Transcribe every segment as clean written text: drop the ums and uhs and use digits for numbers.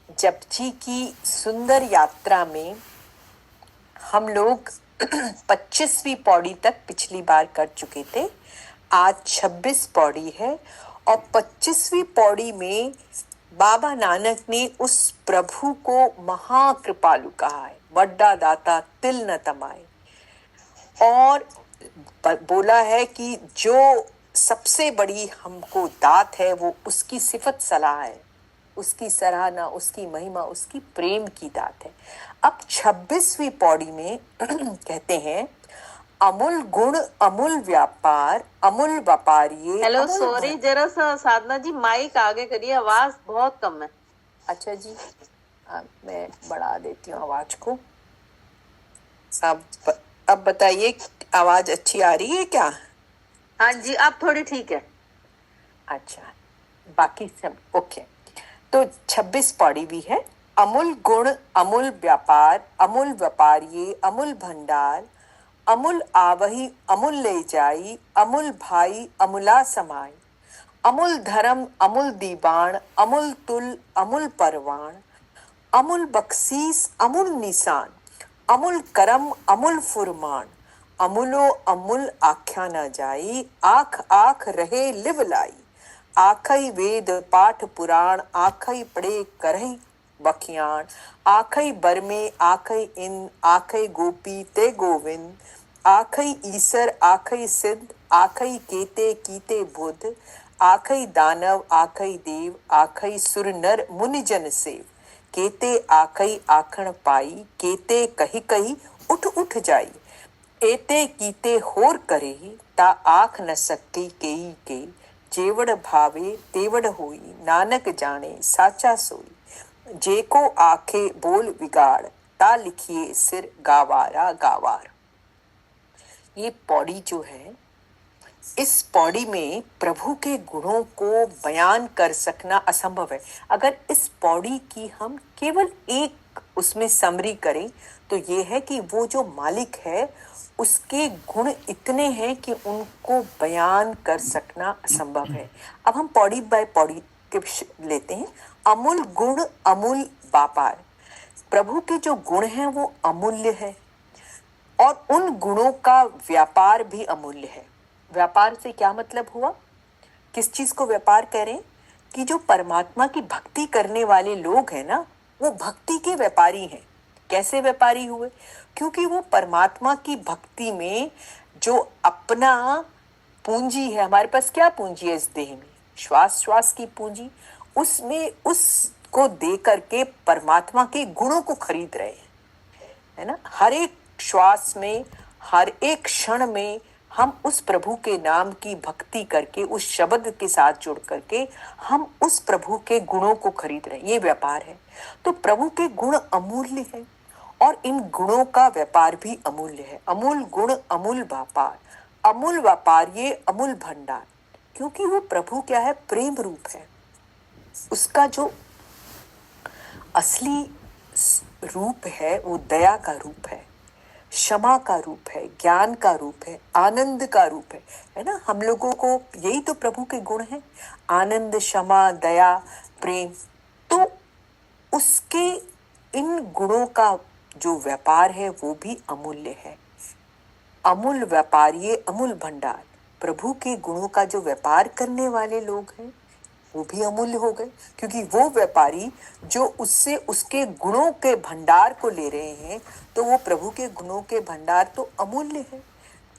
जपजी की सुंदर यात्रा में हम लोग 25वीं पौड़ी तक पिछली बार कर चुके थे। आज 26 पौड़ी है और 25वीं पौड़ी में बाबा नानक ने उस प्रभु को महाकृपालु कहा है, वड्डा दाता तिल न तमाए, और बोला है कि जो सबसे बड़ी हमको दात है वो उसकी सिफत सलाह है, उसकी सराहना, उसकी महिमा, उसकी प्रेम की दात है। अब 26वीं पौड़ी में कहते हैं अमूल गुण अमूल व्यापार अमूल व्यापारी। हेलो, सॉरी, जरा सा साधना जी माइक आगे करिए, आवाज बहुत कम है। अच्छा जी, मैं बढ़ा देती हूँ आवाज को। अब बताइए, आवाज अच्छी आ रही है क्या? हाँ जी, अब थोड़ी ठीक है। अच्छा, बाकी सब ओके। तो 26 पौड़ी भी है। अमूल गुण अमूल व्यापार अमूल व्यापारी अमूल भंडार अमूल आवही अमूल ले जाई अमूल भाई अमूला समाई अमूल धर्म अमूल दीवान अमूल तुल अमूल परवान अमूल बख्शीस अमूल निशान अमूल करम अमूल फुरमान अमूलो अमूल आख्या न जाई आख आख रहे लिव लाई आखई वेद पाठ पुराण आखई पढ़े करही बखियान आखई बरमे आखई इन आखई गोपी ते गोविंद आखई ईसर आखई सिद्ध आखई केते कीते बुद्ध आखई दानव आखई देव आखई सुर नर मुनि जन सेव केते आखई आखण पाई केते कही कही उठ उठ जाई एते कीते होर करे ता आख न सकी केई के जेवड़ भावे तेवड़ होई नानक जाने साचा सोई जेको आखे बोल बिगाड़ ता लिखिए सिर गावारा गावार। ये पौड़ी जो है, इस पौड़ी में प्रभु के गुणों को बयान कर सकना असंभव है। अगर इस पौड़ी की हम केवल एक उसमें समरी करें तो ये है कि वो जो मालिक है उसके गुण इतने हैं कि उनको बयान कर सकना असंभव है। अब हम पौड़ी बाय पौड़ी के लेते हैं। अमूल गुण अमूल व्यापार। प्रभु के जो गुण हैं वो अमूल्य है और उन गुणों का व्यापार भी अमूल्य है। व्यापार से क्या मतलब हुआ? किस चीज को व्यापार कह रहे हैं? कि जो परमात्मा की भक्ति करने वाले लोग हैं ना, वो भक्ति के व्यापारी हैं। कैसे व्यापारी हुए? क्योंकि वो परमात्मा की भक्ति में जो अपना पूंजी है, हमारे पास क्या पूंजी है इस देह में? श्वास श्वास की पूंजी, उसमें उसको दे करके परमात्मा के गुणों को खरीद रहे हैं, है ना। हर एक श्वास में, हर एक क्षण में हम उस प्रभु के नाम की भक्ति करके, उस शब्द के साथ जुड़ करके हम उस प्रभु के गुणों को खरीद रहे हैं। ये व्यापार है। तो प्रभु के गुण अमूल्य है और इन गुणों का व्यापार भी अमूल्य है। अमूल गुण अमूल व्यापार अमूल व्यापार ये अमूल भंडार, क्योंकि वो प्रभु क्या है? प्रेम रूप है। उसका जो असली रूप है वो दया का रूप है, क्षमा का रूप है, ज्ञान का रूप है, आनंद का रूप है ना। हम लोगों को यही तो प्रभु के गुण हैं, आनंद, क्षमा, दया, प्रेम। तो उसके इन गुणों का जो व्यापार है वो भी अमूल्य है। अमूल व्यापारी अमूल भंडार। प्रभु के गुणों का जो व्यापार करने वाले लोग हैं वो भी अमूल्य हो गए, क्योंकि वो व्यापारी जो उससे उसके गुणों के भंडार को ले रहे हैं, तो वो प्रभु के गुणों के भंडार तो अमूल्य है।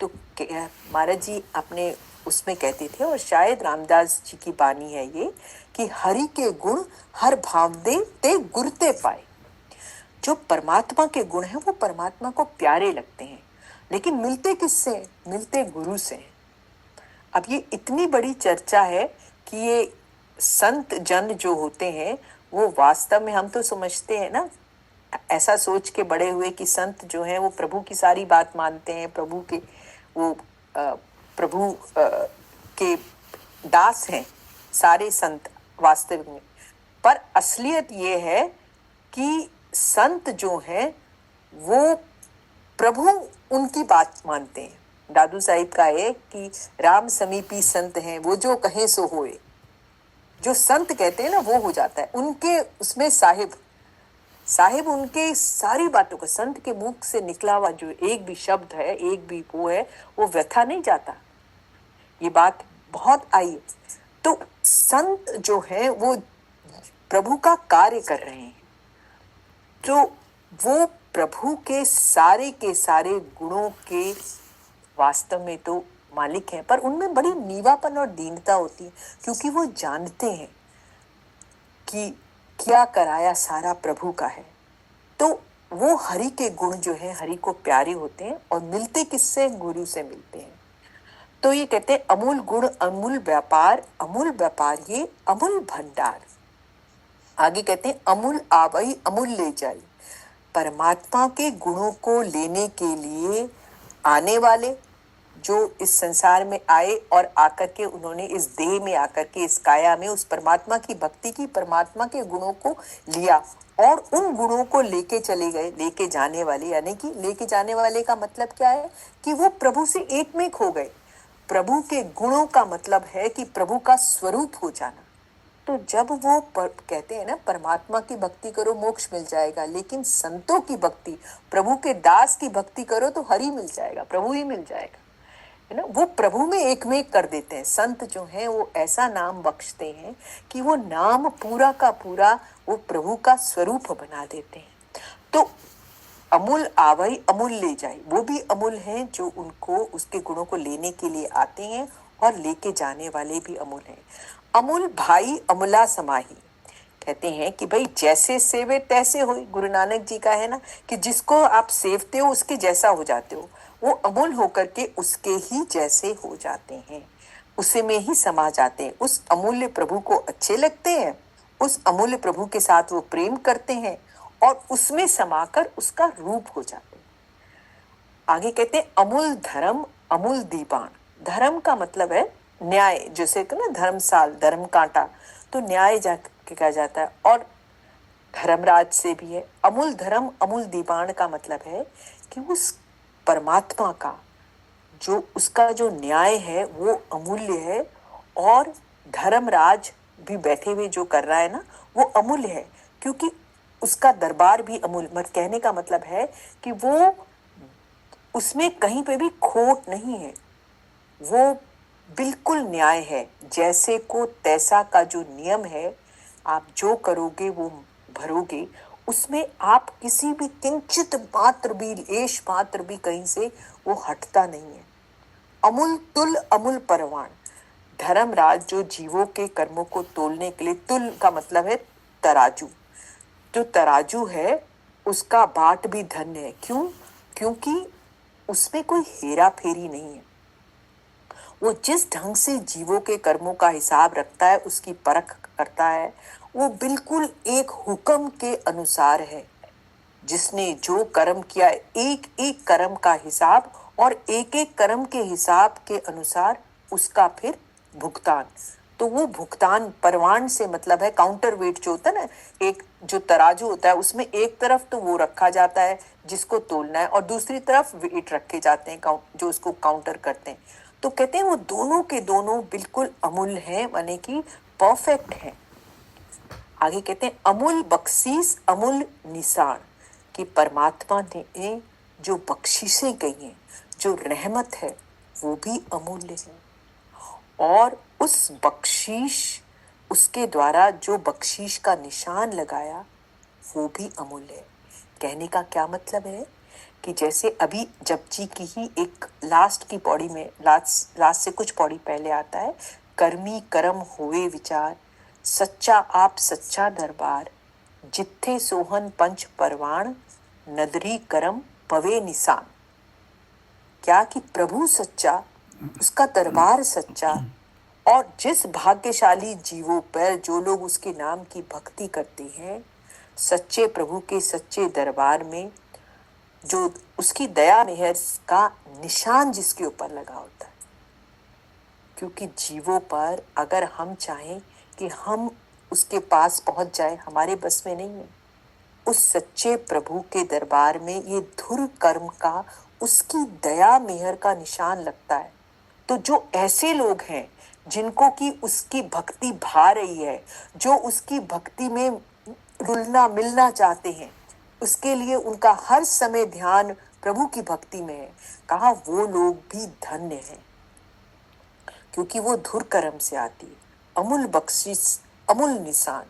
तो महाराज जी अपने उसमें कहते थे, और शायद रामदास जी की बानी है ये, कि हरि के गुण हर भाव दे ते गुरते पाए। जो परमात्मा के गुण हैं वो परमात्मा को प्यारे लगते हैं, लेकिन मिलते किससे? मिलते गुरु से। अब ये इतनी बड़ी चर्चा है कि ये संत जन जो होते हैं वो वास्तव में, हम तो समझते हैं ना, ऐसा सोच के बड़े हुए कि संत जो हैं वो प्रभु की सारी बात मानते हैं, प्रभु के वो प्रभु के दास हैं सारे संत वास्तविक में। पर असलियत ये है कि संत जो हैं वो प्रभु उनकी बात मानते हैं। दादू साहिब का है कि राम समीपी संत हैं वो जो कहें सो होए। जो संत कहते हैं ना वो हो जाता है उनके उसमें साहिब उनके सारी बातों को, संत के मुख से निकला हुआ जो एक भी शब्द है, एक भी वो है, वो व्यथा नहीं जाता। ये बात बहुत आई है। तो संत जो है वो प्रभु का कार्य कर रहे हैं, तो वो प्रभु के सारे गुणों के वास्तव में तो मालिक हैं, पर उनमें बड़ी नीवापन और दीनता होती है, क्योंकि वो जानते हैं कि क्या कराया सारा प्रभु का है। तो वो हरि के गुण जो है हरि को प्यारे होते हैं, और मिलते किससे? गुरु से मिलते हैं। तो ये कहते हैं अमूल गुण अमूल व्यापार ये अमूल भंडार। आगे कहते हैं अमूल आवई अमूल ले जाई। परमात्मा के गुणों को लेने के लिए आने वाले जो इस संसार में आए और आकर के उन्होंने इस देह में आकर के इस काया में उस परमात्मा की भक्ति की, परमात्मा के गुणों को लिया और उन गुणों को लेके चले गए। लेके जाने वाले यानी कि लेके जाने वाले का मतलब क्या है? कि वो प्रभु से एक में खो गए। प्रभु के गुणों का मतलब है कि प्रभु का स्वरूप हो जाना। तो जब वो कहते हैं ना परमात्मा की भक्ति करो मोक्ष मिल जाएगा, लेकिन संतों की भक्ति, प्रभु के दास की भक्ति करो तो हरि मिल जाएगा, प्रभु ही मिल जाएगा, है ना। वो प्रभु में एक में कर देते हैं। संत जो हैं वो ऐसा नाम बख्शते हैं कि वो नाम पूरा का पूरा वो प्रभु का स्वरूप बना देते हैं। तो अमूल आवई अमूल ले जाए, वो भी अमूल हैं जो उनको उसके गुणों को लेने के लिए आते हैं, और लेके जाने वाले भी अमूल हैं। अमूल भाई अमूला समाही, कहते हैं कि भाई जैसे सेवे तैसे हो। गुरु नानक जी का है ना कि जिसको आप सेवते हो उसके जैसा हो जाते हो। वो अमूल होकर के उसके ही जैसे हो जाते हैं, उसे में ही समा जाते हैं। उस अमूल्य प्रभु को अच्छे लगते हैं, उस अमूल्य प्रभु के साथ वो प्रेम करते हैं और उसमें समाकर उसका रूप हो जाते हैं। आगे कहते हैं अमूल धर्म अमूल दीपान। धर्म का मतलब है न्याय, जैसे ना धर्मसाल, धर्म कांटा, तो न्याय जाके कहा जाता है। और धर्मराज से भी है। अमूल धर्म अमूल दीपान का मतलब है कि उस परमात्मा का जो उसका जो न्याय है वो अमूल्य है, और धर्मराज भी बैठे हुए जो कर रहा है ना वो अमूल्य है, क्योंकि उसका दरबार भी अमूल्य। मत कहने का मतलब है कि वो उसमें कहीं पे भी खोट नहीं है, वो बिल्कुल न्याय है। जैसे को तैसा का जो नियम है, आप जो करोगे वो भरोगे, उसमें आप किसी भी किंचित मात्र भी लेश मात्र भी कहीं से वो हटता नहीं है। अमूल तुल अमूल परवान। धर्मराज जो जीवों के कर्मों को तोलने के लिए, तुल का मतलब है तराजू, जो तराजू है उसका बाट भी धन्य है। क्यों? क्योंकि उसमें कोई हेरा फेरी नहीं है। वो जिस ढंग से जीवों के कर्मों का हिसाब रखता है, उसकी परख करता है, वो बिल्कुल एक हुक्म के अनुसार है। जिसने जो कर्म किया, एक एक कर्म का हिसाब, और एक एक कर्म के हिसाब के अनुसार उसका फिर भुगतान। तो वो भुगतान परवान से मतलब है काउंटर वेट जो होता है ना, एक जो तराजू होता है उसमें एक तरफ तो वो रखा जाता है जिसको तोलना है, और दूसरी तरफ वेट रखे जाते हैं जो उसको काउंटर करते हैं। तो कहते हैं वो दोनों के दोनों बिल्कुल अमूल्य हैं, माने कि परफेक्ट हैं। आगे कहते हैं अमूल बख्शीश अमूल निशान, कि परमात्मा ने जो बख्शिशें गई हैं, जो रहमत है वो भी अमूल्य है, और उस बख्शीश उसके द्वारा जो बख्शीश का निशान लगाया वो भी अमूल्य है। कहने का क्या मतलब है कि जैसे अभी जपजी की ही एक लास्ट की पौड़ी में, लास्ट से कुछ पौड़ी पहले आता है, कर्मी कर्म होए विचार, सच्चा आप सच्चा दरबार, जित्थे सोहन पंच परवान, नदरी करम पवे निशान। क्या कि प्रभु सच्चा, उसका दरबार सच्चा, और जिस भाग्यशाली जीवों पर जो लोग उसके नाम की भक्ति करते हैं, सच्चे प्रभु के सच्चे दरबार में जो उसकी दया मेहर का निशान जिसके ऊपर लगा होता है। क्योंकि जीवों पर अगर हम चाहें कि हम उसके पास पहुंच जाए, हमारे बस में नहीं है। उस सच्चे प्रभु के दरबार में ये धुर कर्म का, उसकी दया मेहर का निशान लगता है। तो जो ऐसे लोग हैं जिनको कि उसकी भक्ति भा रही है, जो उसकी भक्ति में रुलना मिलना चाहते हैं, उसके लिए उनका हर समय ध्यान प्रभु की भक्ति में है। कहा वो लोग भी धन्य हैं, क्योंकि वो धुर कर्म से आती है। अमूल बख्शिश, अमूल निशान,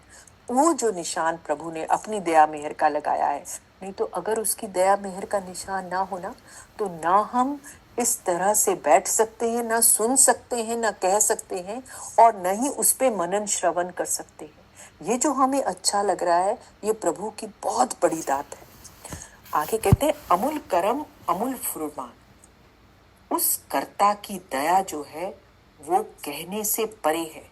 वो जो निशान प्रभु ने अपनी दया मेहर का लगाया है। नहीं तो अगर उसकी दया मेहर का निशान ना होना, तो ना हम इस तरह से बैठ सकते हैं, ना सुन सकते हैं, ना कह सकते हैं, और न ही उस पे मनन श्रवण कर सकते हैं। ये जो हमें अच्छा लग रहा है, ये प्रभु की बहुत बड़ी दात है। आगे कहते हैं अमूल करम अमूल फुरमान। उस कर्ता की दया जो है वो कहने से परे है।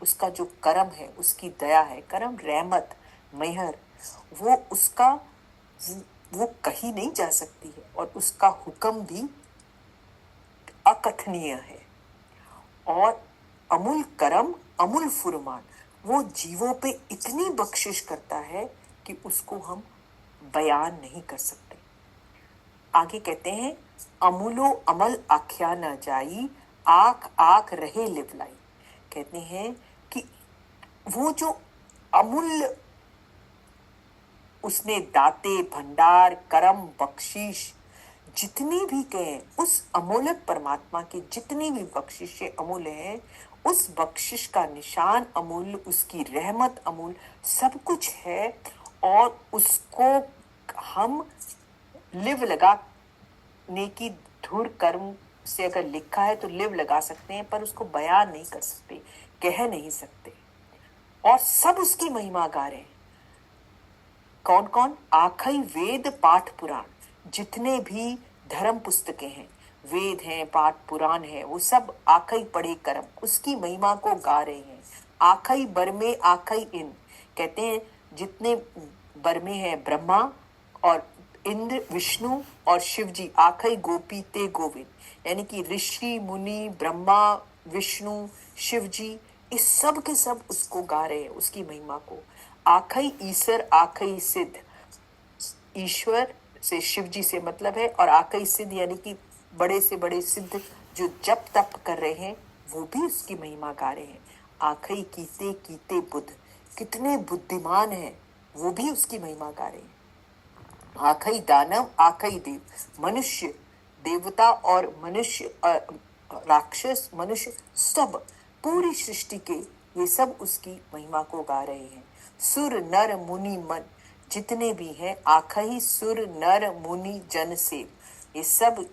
उसका जो करम है, उसकी दया है, करम रहमत मेहर, वो उसका वो कही नहीं जा सकती है, और उसका हुक्म भी अकथनीय है। और अमूल करम अमूल फुरमान, वो जीवों पे इतनी बख्शिश करता है कि उसको हम बयान नहीं कर सकते। आगे कहते हैं अमूलो अमल आख्या न जाई, आख आख रहे लिवलाई। कहते हैं कि वो जो अमूल्य उसने दाते भंडार करम बख्शीश जितनी भी कहे, उस अमूल्य परमात्मा की जितनी भी बख्शिशें अमूल्य हैं, उस बख्शिश का निशान अमूल्य, उसकी रहमत अमूल्य, सब कुछ है। और उसको हम लिव लगाने की धुर कर्म से अगर लिखा है तो लिव लगा सकते हैं, पर उसको बयान नहीं कर सकते, कह नहीं सकते। और सब उसकी महिमा गा रहे हैं। कौन कौन? आखई वेद पाठ पुराण, जितने भी धर्म पुस्तकें हैं, वेद हैं, पाठ पुराण है, वो सब आखई पढ़े कर्म उसकी महिमा को गा रहे हैं। आखई बर में आखई इन, कहते हैं जितने बर में है ब्रह्मा और इंद्र विष्णु और शिव जी, आखई गोपी ते गोविंद, यानी कि ऋषि मुनि ब्रह्मा विष्णु शिव जी, इस सब के सब उसको गा रहे हैं, उसकी महिमा को। आखई ईश्वर आखई सिद्ध, ईश्वर से शिव जी से मतलब है, और आखई सिद्ध यानी कि बड़े से बड़े सिद्ध जो जप तप कर रहे हैं, वो भी उसकी महिमा गा रहे हैं। आखई कीते कीते बुद्ध, कितने बुद्धिमान हैं, वो भी उसकी महिमा गा रहे हैं। आखई दानव आखई देव, मनुष्य देवता और मनुष्य राक्षस मनुष्य सब, पूरी सृष्टि के ये सब उसकी महिमा को गा रहे हैं। सुर नर मुनि मन, जितने भी हैं, आखई सुर नर मुनि जन से, ये सब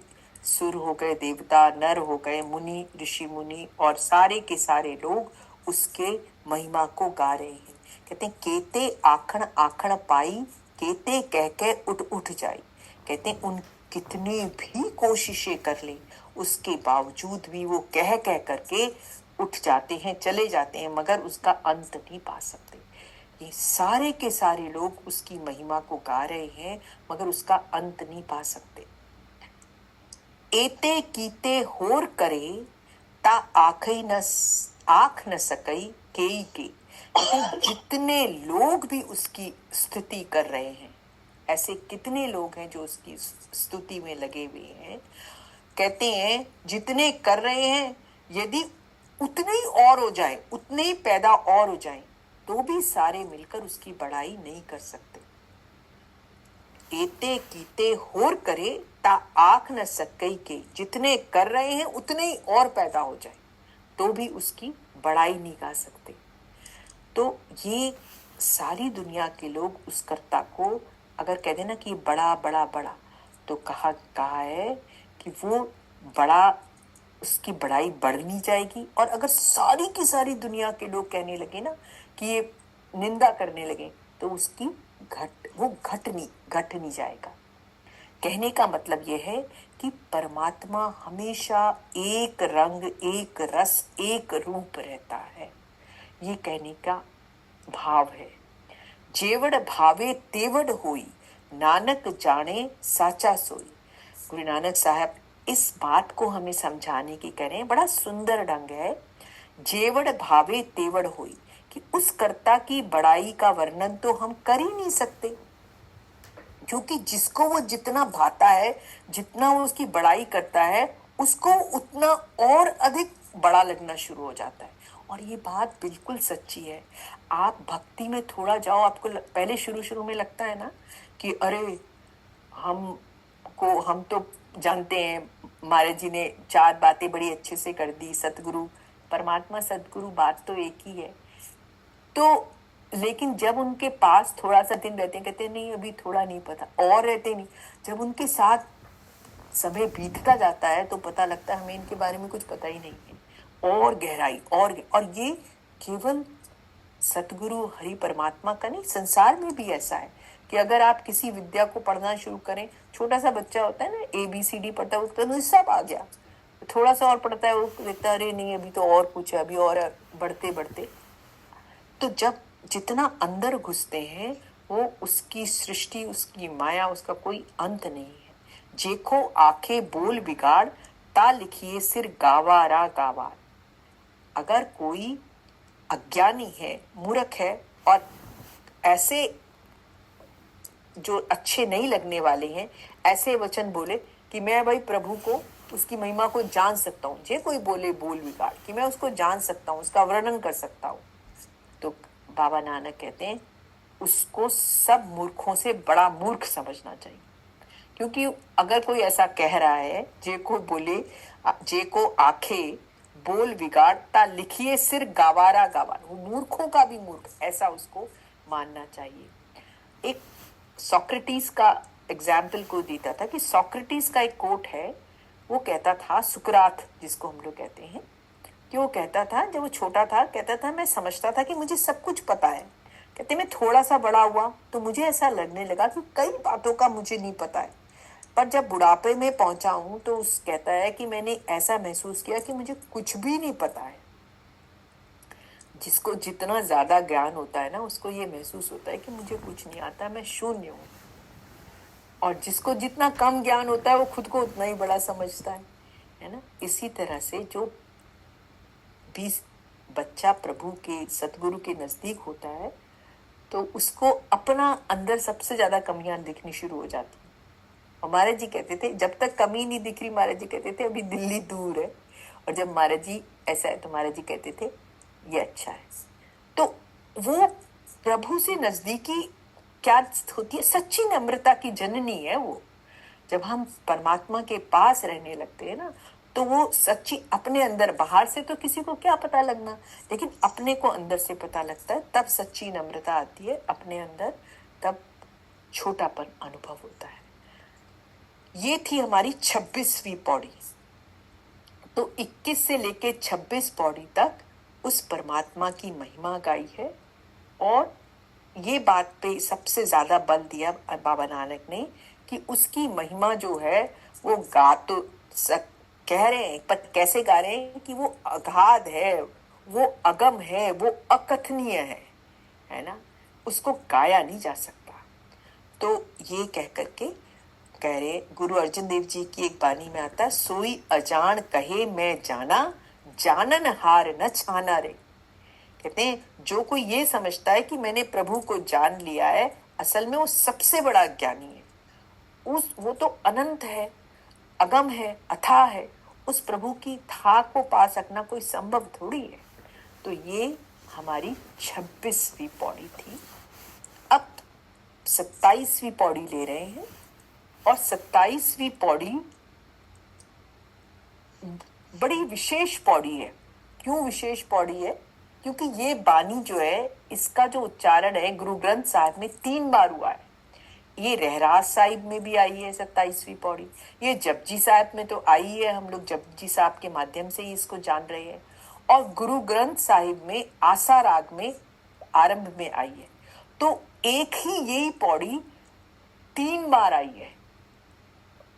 सुर हो गए, देवता नर हो गए, मुनि ऋषि मुनि, और सारे के सारे लोग उसके महिमा को गा रहे हैं। कहते हैं केते आखण आखण पाई, केते कह के उठ उठ जाई। कहते हैं उन कितनी भी कोशिशें कर ले, उसके बावजूद भी वो कह कह करके उठ जाते हैं, चले जाते हैं, मगर उसका अंत नहीं पा सकते। ये सारे के सारे लोग उसकी महिमा को गा रहे हैं, मगर उसका अंत नहीं पा सकते। एते कीते होर करे, ता आखई न आख न सकई केई के। जितने लोग भी उसकी स्तुति कर रहे हैं, ऐसे कितने लोग हैं जो उसकी स्तुति में लगे हुए हैं। कहते हैं जितने कर रहे हैं, यदि उतने ही और हो जाए, उतने ही पैदा और हो जाए, तो भी सारे मिलकर उसकी बड़ाई नहीं कर सकते। एते कीते होर करे, ता आख न सकई के, जितने कर रहे हैं उतने ही और पैदा हो जाए, तो भी उसकी बड़ाई नहीं गा सकते। तो ये सारी दुनिया के लोग उस कर्ता को अगर कह देना कि बड़ा बड़ा बड़ा, तो कहा है कि वो बड़ा, उसकी बड़ाई बढ़ नहीं जाएगी। और अगर सारी की सारी दुनिया के लोग कहने लगे ना कि ये निंदा करने लगे, तो उसकी घट नहीं जाएगा। कहने का मतलब यह है कि परमात्मा हमेशा एक रंग एक रस एक रूप रहता है, ये कहने का भाव है। जेवड़ भावे तेवड़ होई, नानक जाने साचा सोई। गुरु नानक साहब इस बात को हमें समझाने की कह रहे हैं, बड़ा सुंदर ढंग है। जेवड़ भावे तेवड़ होई, कि उस कर्ता की बड़ाई का वर्णन तो हम कर ही नहीं सकते, क्योंकि जिसको वो जितना भाता है, जितना वो उसकी बड़ाई करता है, उसको उतना और अधिक बड़ा लगना शुरू हो जाता है। और ये बात बिल्कुल सच्ची है। आप भक्ति में थोड़ा जाओ, आपको पहले शुरू शुरू में लगता है ना कि अरे हम तो जानते हैं, महाराज जी ने 4 बातें बड़ी अच्छे से कर दी, सतगुरु परमात्मा सतगुरु बात तो एक ही है। तो लेकिन जब उनके पास थोड़ा सा दिन रहते हैं, कहते नहीं अभी थोड़ा नहीं पता, और रहते नहीं। जब उनके साथ समय बीतता जाता है तो पता लगता है हमें इनके बारे में कुछ पता ही नहीं है, और गहराई और ये केवल सतगुरु हरि परमात्मा का नहीं, संसार में भी ऐसा है कि अगर आप किसी विद्या को पढ़ना शुरू करें, छोटा सा बच्चा होता है ना, ABCD पढ़ता है, उसका तो सब आ गया, थोड़ा सा और पढ़ता है वो देखता है अरे नहीं अभी तो और कुछ है, अभी और बढ़ते बढ़ते। तो जब जितना अंदर घुसते हैं वो उसकी सृष्टि, उसकी माया, उसका कोई अंत नहीं है। जेखो आंखें बोल बिगाड़, ता लिखिए सिर गावारा गावार। अगर कोई अज्ञानी है, मूर्ख है, और ऐसे जो अच्छे नहीं लगने वाले हैं ऐसे वचन बोले कि मैं भाई प्रभु को, उसकी महिमा को जान सकता हूँ, जे कोई बोले बोल बिगाड़ कि मैं उसको जान सकता हूँ, उसका वर्णन कर सकता हूँ, तो बाबा नानक कहते हैं उसको सब मूर्खों से बड़ा मूर्ख समझना चाहिए। क्योंकि अगर कोई ऐसा कह रहा है, जे को बोले, जे को आखे बोल बिगाड़ता लिखिए सिर गावारा गावार, वो मूर्खों का भी मूर्ख, ऐसा उसको मानना चाहिए। एक सोक्रेटिस का एग्जाम्पल को देता था कि सोक्रेटिस का एक कोट है, वो कहता था, सुकरात जिसको हम लोग कहते हैं, कि वो कहता था जब वो छोटा था, कहता था मैं समझता था कि मुझे सब कुछ पता है। कहते मैं थोड़ा सा बड़ा हुआ तो मुझे ऐसा लगने लगा कि कई बातों का मुझे नहीं पता है, पर जब बुढ़ापे में पहुंचा हूं तो उस कहता है कि मैंने ऐसा महसूस किया कि मुझे कुछ भी नहीं पता है। जिसको जितना ज्यादा ज्ञान होता है ना, उसको ये महसूस होता है कि मुझे कुछ नहीं आता, मैं शून्य हूँ। और जिसको जितना कम ज्ञान होता है वो खुद को उतना ही बड़ा समझता है ना। इसी तरह से जो भी बच्चा प्रभु के, सतगुरु के नजदीक होता है तो उसको अपना अंदर सबसे ज्यादा कमियां दिखनी शुरू हो जाती है। और महाराज जी कहते थे जब तक कमी नहीं दिख रही, महाराज जी कहते थे अभी दिल्ली दूर है। और जब महाराज जी ऐसा है तो महाराज जी कहते थे ये अच्छा है। तो वो प्रभु से नजदीकी क्या होती है, सच्ची नम्रता की जननी है वो। जब हम परमात्मा के पास रहने लगते हैं ना, तो वो सच्ची अपने अंदर, बाहर से तो किसी को क्या पता लगना, लेकिन अपने को अंदर से पता लगता है, तब सच्ची नम्रता आती है अपने अंदर, तब छोटापन अनुभव होता है। ये थी हमारी 26वीं पौड़ी। तो 21 से लेके 26 पौड़ी तक उस परमात्मा की महिमा गाई है। और ये बात पे सबसे ज्यादा बल दिया बाबा नानक ने कि उसकी महिमा जो है वो गा तो कह रहे हैं, पर कैसे गा रहे हैं कि वो अगाध है, वो अगम है, वो अकथनीय है ना, उसको गाया नहीं जा सकता। तो ये कह करके कह रहे, गुरु अर्जुन देव जी की एक बानी में आता है, सोई अजान कहे मैं जाना, जानन हार न छाना रे। कहते हैं जो कोई ये समझता है कि मैंने प्रभु को जान लिया है, असल में वो सबसे बड़ा ज्ञानी है। वो तो अनंत है, अगम है, अथाह है। उस प्रभु की था को पा सकना कोई संभव थोड़ी है। तो ये हमारी 26वीं पौड़ी थी। अब 27वीं पौड़ी ले रहे हैं। और 27वीं पौड़ी बड़ी विशेष पौड़ी है। क्यों विशेष पौड़ी है? क्योंकि ये बानी जो है, इसका जो उच्चारण है गुरु ग्रंथ साहिब में 3 बार हुआ है। ये रहरास साहिब में भी आई है 27वीं पौड़ी, ये जपजी साहिब में तो आई है, हम लोग जपजी साहिब के माध्यम से ही इसको जान रहे हैं। और गुरु ग्रंथ साहिब में आसा राग में आरंभ में आई है। तो एक ही यही पौड़ी 3 बार आई है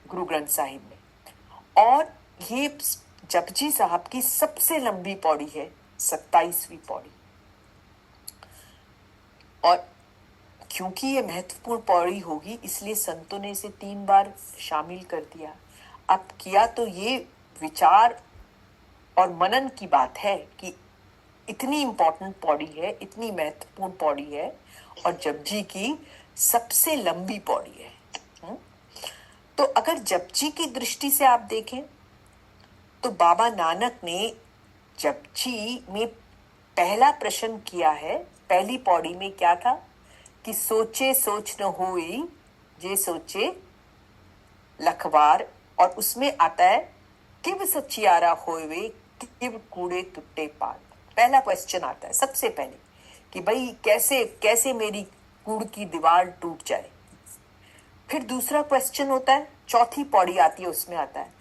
गुरु ग्रंथ साहिब में। और ये जपजी साहब की सबसे लंबी पौड़ी है 27वीं पौड़ी। और क्योंकि ये महत्वपूर्ण पौड़ी होगी इसलिए संतों ने इसे 3 बार शामिल कर दिया। अब किया तो ये विचार और मनन की बात है कि इतनी इंपॉर्टेंट पौड़ी है, इतनी महत्वपूर्ण पौड़ी है, और जपजी की सबसे लंबी पौड़ी है। तो अगर जपजी की दृष्टि से आप देखें तो बाबा नानक ने जपजी में पहला प्रश्न किया है, पहली पौड़ी में क्या था कि सोचे सोच न होई जे सोचे लखवार, और उसमें आता है किव सचियारा होवे किव कूड़े तुट्टे पार। पहला क्वेश्चन आता है सबसे पहले कि भाई कैसे कैसे मेरी कूड़ की दीवार टूट जाए। फिर दूसरा क्वेश्चन होता है, चौथी पौड़ी आती है, उसमें आता है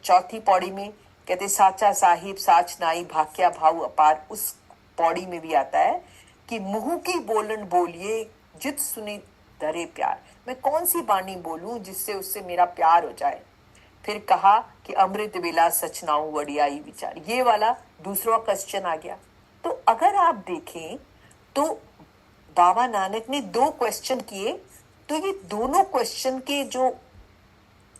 चौथी पौड़ी में कहते साचा साहिब साच नाई भाक्या भाव अपार। उस पौड़ी में भी आता है कि मुंह की बोलन बोलिए जित सुनी धरे प्यार। मैं कौन सी वाणी बोलूं जिससे उससे मेरा प्यार हो जाए। फिर कहा कि अमृत विला सचनाऊ वड़ियाई विचार। ये वाला दूसरा क्वेश्चन आ गया। तो अगर आप देखें तो बाबा नानक ने 2 क्वेश्चन किए, तो ये दोनों क्वेश्चन के जो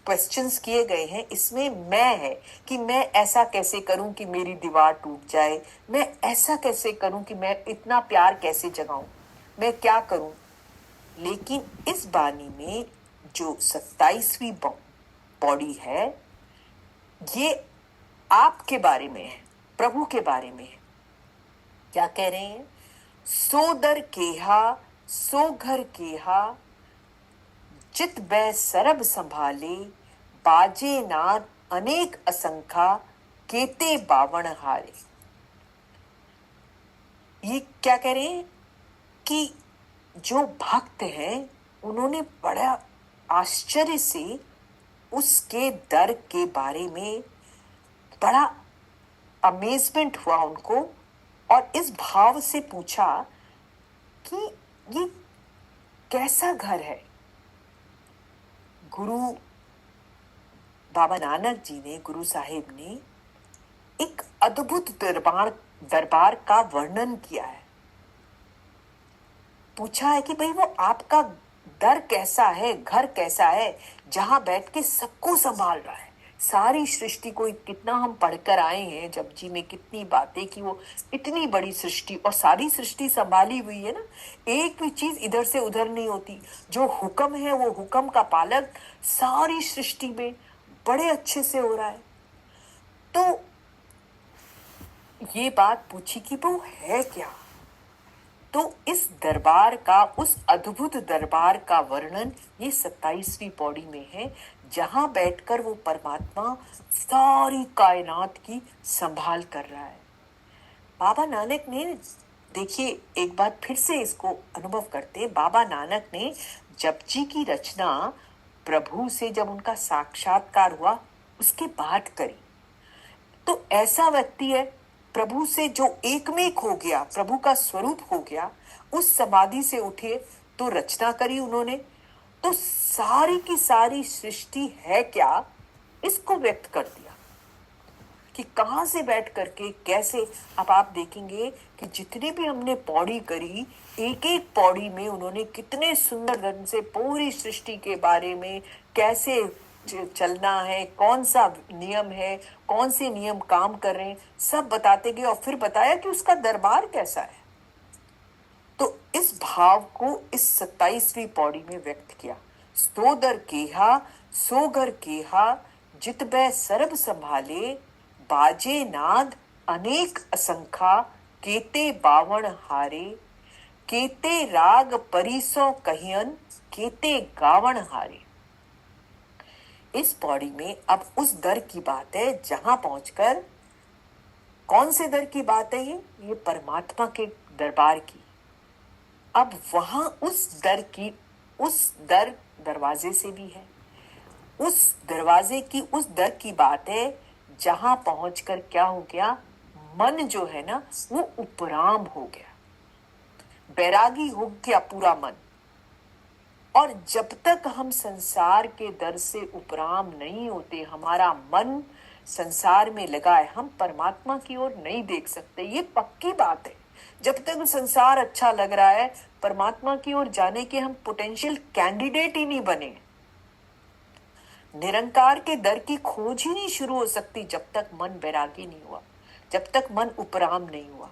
क्वेश्चंस किए गए हैं इसमें मैं है कि मैं ऐसा कैसे करूं कि मेरी दीवार टूट जाए, मैं ऐसा कैसे करूं कि मैं इतना प्यार कैसे जगाऊं, मैं क्या करूं। लेकिन इस बानी में जो 27वीं पौड़ी है ये आपके बारे में है, प्रभु के बारे में है। क्या कह रहे हैं? सो दर केहा सो घर केहा चित बै सरब संभाले बाजे नाद अनेक असंख्या केते बावण हारे। ये क्या कह रहे हैं कि जो भक्त हैं उन्होंने बड़ा आश्चर्य से उसके दर के बारे में बड़ा अमेजमेंट हुआ उनको, और इस भाव से पूछा कि ये कैसा घर है। गुरु बाबा नानक जी ने, गुरु साहिब ने एक अद्भुत दरबार का वर्णन किया है। पूछा है कि भाई वो आपका दर कैसा है, घर कैसा है, जहां बैठ के सबको संभाल रहा है, सारी सृष्टि को। कितना हम पढ़कर आए हैं जपजी में, कितनी बातें कि वो इतनी बड़ी सृष्टि, और सारी सृष्टि संभाली हुई है ना, एक भी चीज इधर से उधर नहीं होती। जो हुक्म है वो हुक्म का पालन सारी सृष्टि में बड़े अच्छे से हो रहा है। तो ये बात पूछी कि वो है क्या। तो इस दरबार का, उस अद्भुत दरबार का वर्णन ये 27वीं पौड़ी में है, जहां बैठकर वो परमात्मा सारी कायनात की संभाल कर रहा है। बाबा नानक ने, देखिए एक बार फिर से इसको अनुभव करते, बाबा नानक ने जपजी की रचना प्रभु से जब उनका साक्षात्कार हुआ उसके बाद करी। तो ऐसा व्यक्ति है प्रभु से जो एकमेक हो गया, प्रभु का स्वरूप हो गया, उस समाधि से उठे तो रचना करी उन्होंने। तो सारी की सारी सृष्टि है क्या, इसको व्यक्त कर दिया कि कहां से बैठ करके कैसे। अब आप देखेंगे कि जितनी भी हमने पौड़ी करी, एक एक पौड़ी में उन्होंने कितने सुंदर ढंग से पूरी सृष्टि के बारे में, कैसे चलना है, कौन सा नियम है, कौन से नियम काम कर रहे हैं, सब बताते गए, और फिर बताया कि उसका दरबार कैसा है। तो इस भाव को इस 27वीं पौड़ी में व्यक्त किया। सो दर केहा सो घर केहा जित बै सरब संभाले बाजे नाद अनेक असंख्या केते बावण हारे केते राग परिसो कहियन केते गावण हारे। इस पौड़ी में अब उस दर की बात है जहां पहुंचकर, कौन से दर की बात है ये परमात्मा के दरबार की। अब वहां उस दर की, उस दरवाजे से भी है, उस दरवाजे की, उस दर की बात है जहां पहुंचकर क्या हो गया, मन जो है ना वो उपराम हो गया, बैरागी हो गया पूरा मन। और जब तक हम संसार के दर से उपराम नहीं होते, हमारा मन संसार में लगा है, हम परमात्मा की ओर नहीं देख सकते। ये पक्की बात है। जब तक संसार अच्छा लग रहा है, परमात्मा की ओर जाने के हम पोटेंशियल कैंडिडेट ही नहीं बने। निरंकार के दर की खोज ही नहीं शुरू हो सकती जब तक मन बैरागी नहीं हुआ, जब तक मन उपराम नहीं हुआ।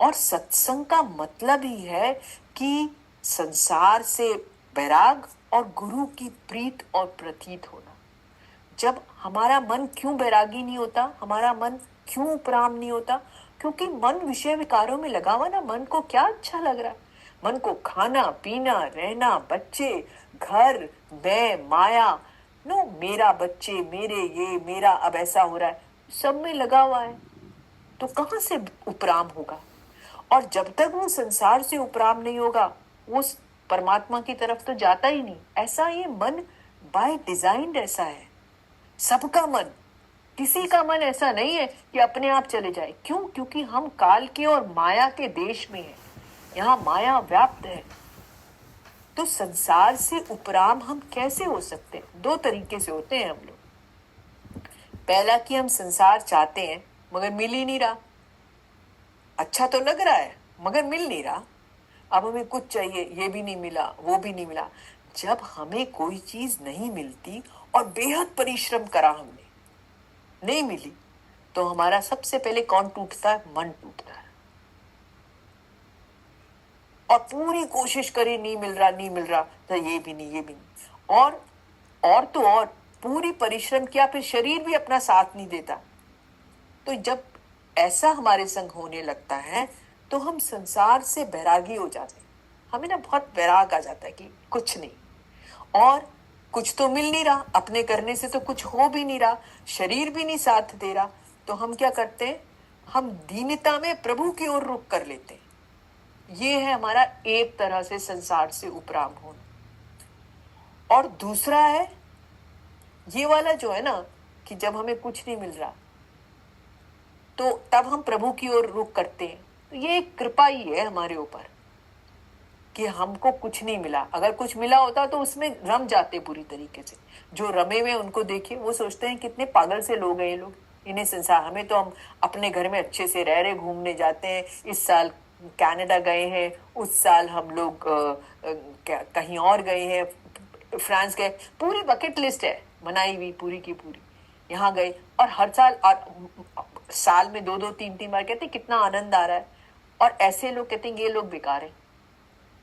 और सत्संग का मतलब ही है कि संसार से बैराग और गुरु की प्रीत और प्रतीत होना। जब हमारा मन क्यों बैरागी नहीं होता, हमारा मन क्यों उपराम नहीं होता? क्योंकि मन विषय विकारों में लगा हुआ ना। मन को क्या अच्छा लग रहा है? मन को खाना पीना रहना, बच्चे, घर, मैं, माया, नो, मेरा बच्चे, मेरे ये, मेरा अब ऐसा हो रहा है, सब में लगा हुआ है। तो कहां से उपराम होगा? और जब तक वो संसार से उपराम नहीं होगा, वो परमात्मा की तरफ तो जाता ही नहीं। ऐसा ये मन बाय डिजाइन ऐसा है। सबका मन, किसी का मन ऐसा नहीं है कि अपने आप चले जाए। क्यों? क्योंकि हम काल के और माया के देश में हैं। यहाँ माया व्याप्त है। तो संसार से उपराम हम कैसे हो सकते हैं? दो तरीके से होते हैं हम लोग। पहला कि हम संसार चाहते हैं मगर मिल ही नहीं रहा। अच्छा तो लग रहा है मगर मिल नहीं रहा। अब हमें कुछ चाहिए, ये भी नहीं मिला, वो भी नहीं मिला। जब हमें कोई चीज नहीं मिलती और बेहद परिश्रम करा हमने, नहीं मिली, तो हमारा सबसे पहले कौन टूटता है? मन टूटता है। और पूरी कोशिश करी, नहीं मिल रहा, नहीं मिल रहा, तो ये भी नहीं, ये भी नहीं, और तो और पूरी परिश्रम किया, फिर शरीर भी अपना साथ नहीं देता। तो जब ऐसा हमारे संग होने लगता है तो हम संसार से बैरागी हो जाते हैं। हमें ना बहुत वैराग आ जाता है कि कुछ नहीं, और कुछ तो मिल नहीं रहा, अपने करने से तो कुछ हो भी नहीं रहा, शरीर भी नहीं साथ दे रहा। तो हम क्या करते हैं? हम दीनता में प्रभु की ओर रुख कर लेते हैं। ये है हमारा एक तरह से संसार से उपराम होना। और दूसरा है ये वाला जो है ना, कि जब हमें कुछ नहीं मिल रहा तो तब हम प्रभु की ओर रुख करते हैं। तो ये एक कृपा ही है हमारे ऊपर कि हमको कुछ नहीं मिला। अगर कुछ मिला होता तो उसमें रम जाते पूरी तरीके से। जो रमे हुए उनको देखिए, वो सोचते हैं कितने पागल से लोग हैं ये लोग, इन्हें संसार, हमें तो हम अपने घर में अच्छे से रह रहे, घूमने जाते हैं, इस साल कनाडा गए हैं, उस साल हम लोग कहीं और गए हैं, फ्रांस गए, पूरी बकेट लिस्ट है बनाई हुई पूरी की पूरी, यहाँ गए। और हर साल, और साल में 2-2 3-3 बार कहते कितना आनंद आ रहा है। और ऐसे लोग कहते हैं ये लोग बेकार है,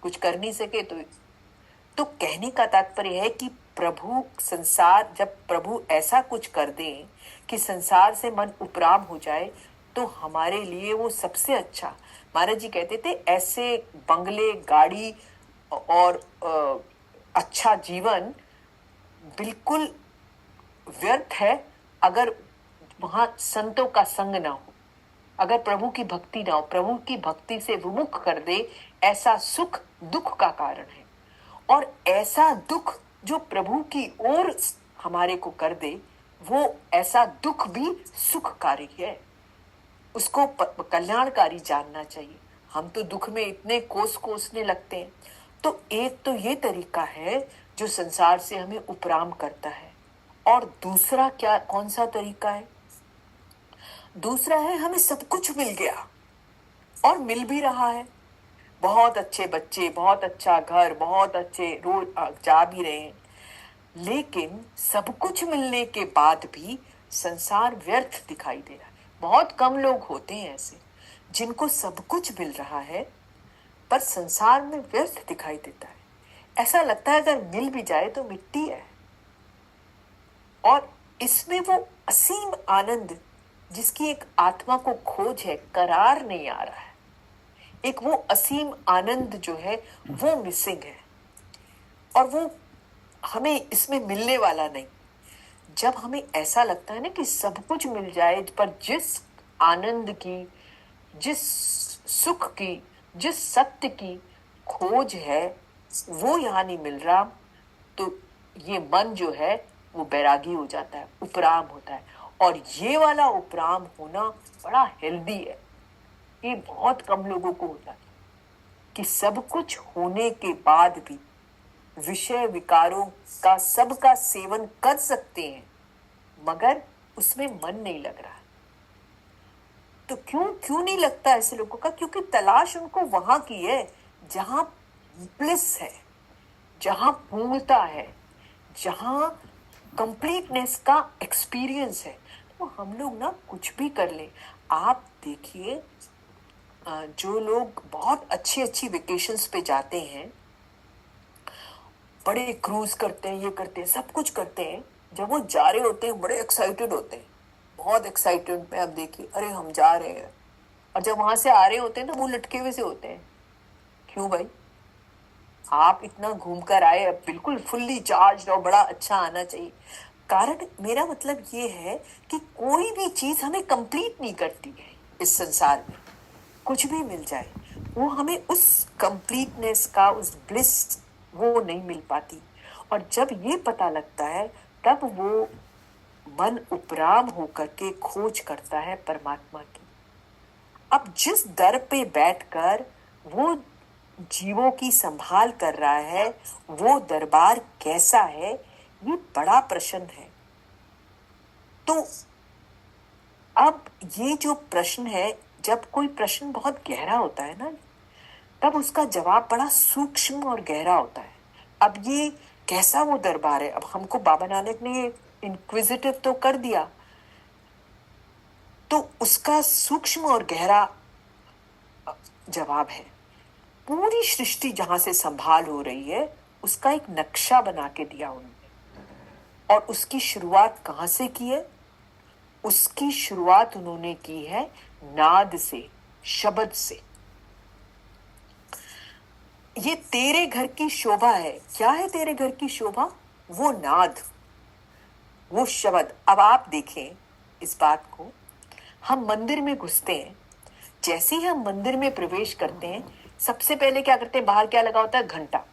कुछ कर नहीं सके। तो कहने का तात्पर्य है कि प्रभु संसार, जब प्रभु ऐसा कुछ कर दें कि संसार से मन उपराम हो जाए, तो हमारे लिए वो सबसे अच्छा। महाराज जी कहते थे ऐसे बंगले, गाड़ी और अच्छा जीवन बिल्कुल व्यर्थ है अगर वहां संतों का संग ना हो, अगर प्रभु की भक्ति ना हो। प्रभु की भक्ति से विमुख कर दे, ऐसा सुख दुख का कारण है। और ऐसा दुख जो प्रभु की ओर हमारे को कर दे, वो ऐसा दुख भी सुखकारी है। उसको कल्याणकारी जानना चाहिए। हम तो दुख में इतने कोसने लगते हैं। तो एक तो ये तरीका है जो संसार से हमें उपराम करता है। और दूसरा क्या, कौन सा तरीका है? दूसरा है हमें सब कुछ मिल गया और मिल भी रहा है, बहुत अच्छे बच्चे, बहुत अच्छा घर, बहुत अच्छे रोज जा भी रहे हैं, लेकिन सब कुछ मिलने के बाद भी संसार व्यर्थ दिखाई दे रहा है। बहुत कम लोग होते हैं ऐसे जिनको सब कुछ मिल रहा है पर संसार में व्यर्थ दिखाई देता है। ऐसा लगता है अगर मिल भी जाए तो मिट्टी है। और इसमें वो असीम आनंद जिसकी एक आत्मा को खोज है, करार नहीं आ रहा है। एक वो असीम आनंद जो है वो मिसिंग है, और वो हमें इसमें मिलने वाला नहीं। जब हमें ऐसा लगता है ना कि सब कुछ मिल जाए, पर जिस आनंद की, जिस सुख की, जिस सत्य की खोज है वो यहाँ नहीं मिल रहा, तो ये मन जो है वो बैरागी हो जाता है, उपराम होता है। और ये वाला उपराम होना बड़ा हेल्दी है। ये बहुत कम लोगों को होता है कि सब कुछ होने के बाद भी विषय विकारों का सबका सेवन कर सकते हैं मगर उसमें मन नहीं लग रहा। तो क्यों नहीं लगता ऐसे लोगों का? क्योंकि तलाश उनको वहां की है जहां ब्लिस है, जहां पूर्णता है, जहां कंप्लीटनेस का एक्सपीरियंस है। तो हम लोग ना कुछ भी कर ले। आप देखिए, जो लोग बहुत अच्छी अच्छी वेकेशंस पे जाते हैं, बड़े क्रूज करते हैं, ये करते हैं, सब कुछ करते हैं, जब वो जा रहे होते हैं बड़े एक्साइटेड होते हैं, बहुत एक्साइटेड में, अब देखिए अरे हम जा रहे हैं, और जब वहां से आ रहे होते हैं ना वो लटके हुए से होते हैं। क्यों भाई, आप इतना घूम कर आए, अब बिल्कुल फुल्ली चार्ज और बड़ा अच्छा आना चाहिए। कारण मेरा मतलब ये है कि कोई भी चीज हमें कंप्लीट नहीं करती है इस संसार में। कुछ भी मिल जाए वो हमें उस कंप्लीटनेस का, उस ब्लिस वो नहीं मिल पाती। और जब ये पता लगता है तब वो मन उपराम होकर के खोज करता है परमात्मा की। अब जिस दर पे बैठकर वो जीवों की संभाल कर रहा है, वो दरबार कैसा है, ये बड़ा प्रश्न है। तो अब ये जो प्रश्न है, जब कोई प्रश्न बहुत गहरा होता है ना, तब उसका जवाब बड़ा सूक्ष्म और गहरा होता है। अब ये कैसा वो दरबार है, अब हमको बाबा नानक ने इंक्विजिटिव तो कर दिया, तो उसका सूक्ष्म और गहरा जवाब है, पूरी सृष्टि जहां से संभाल हो रही है उसका एक नक्शा बना के दिया उन्होंने। और उसकी शुरुआत कहां से की है? उसकी शुरुआत उन्होंने की है नाद से, शब्द से। ये तेरे घर की शोभा है। क्या है तेरे घर की शोभा? वो नाद, वो शब्द। अब आप देखें इस बात को, हम मंदिर में घुसते हैं, जैसे ही हम मंदिर में प्रवेश करते हैं सबसे पहले क्या करते हैं, बाहर क्या लगा होता है? घंटा।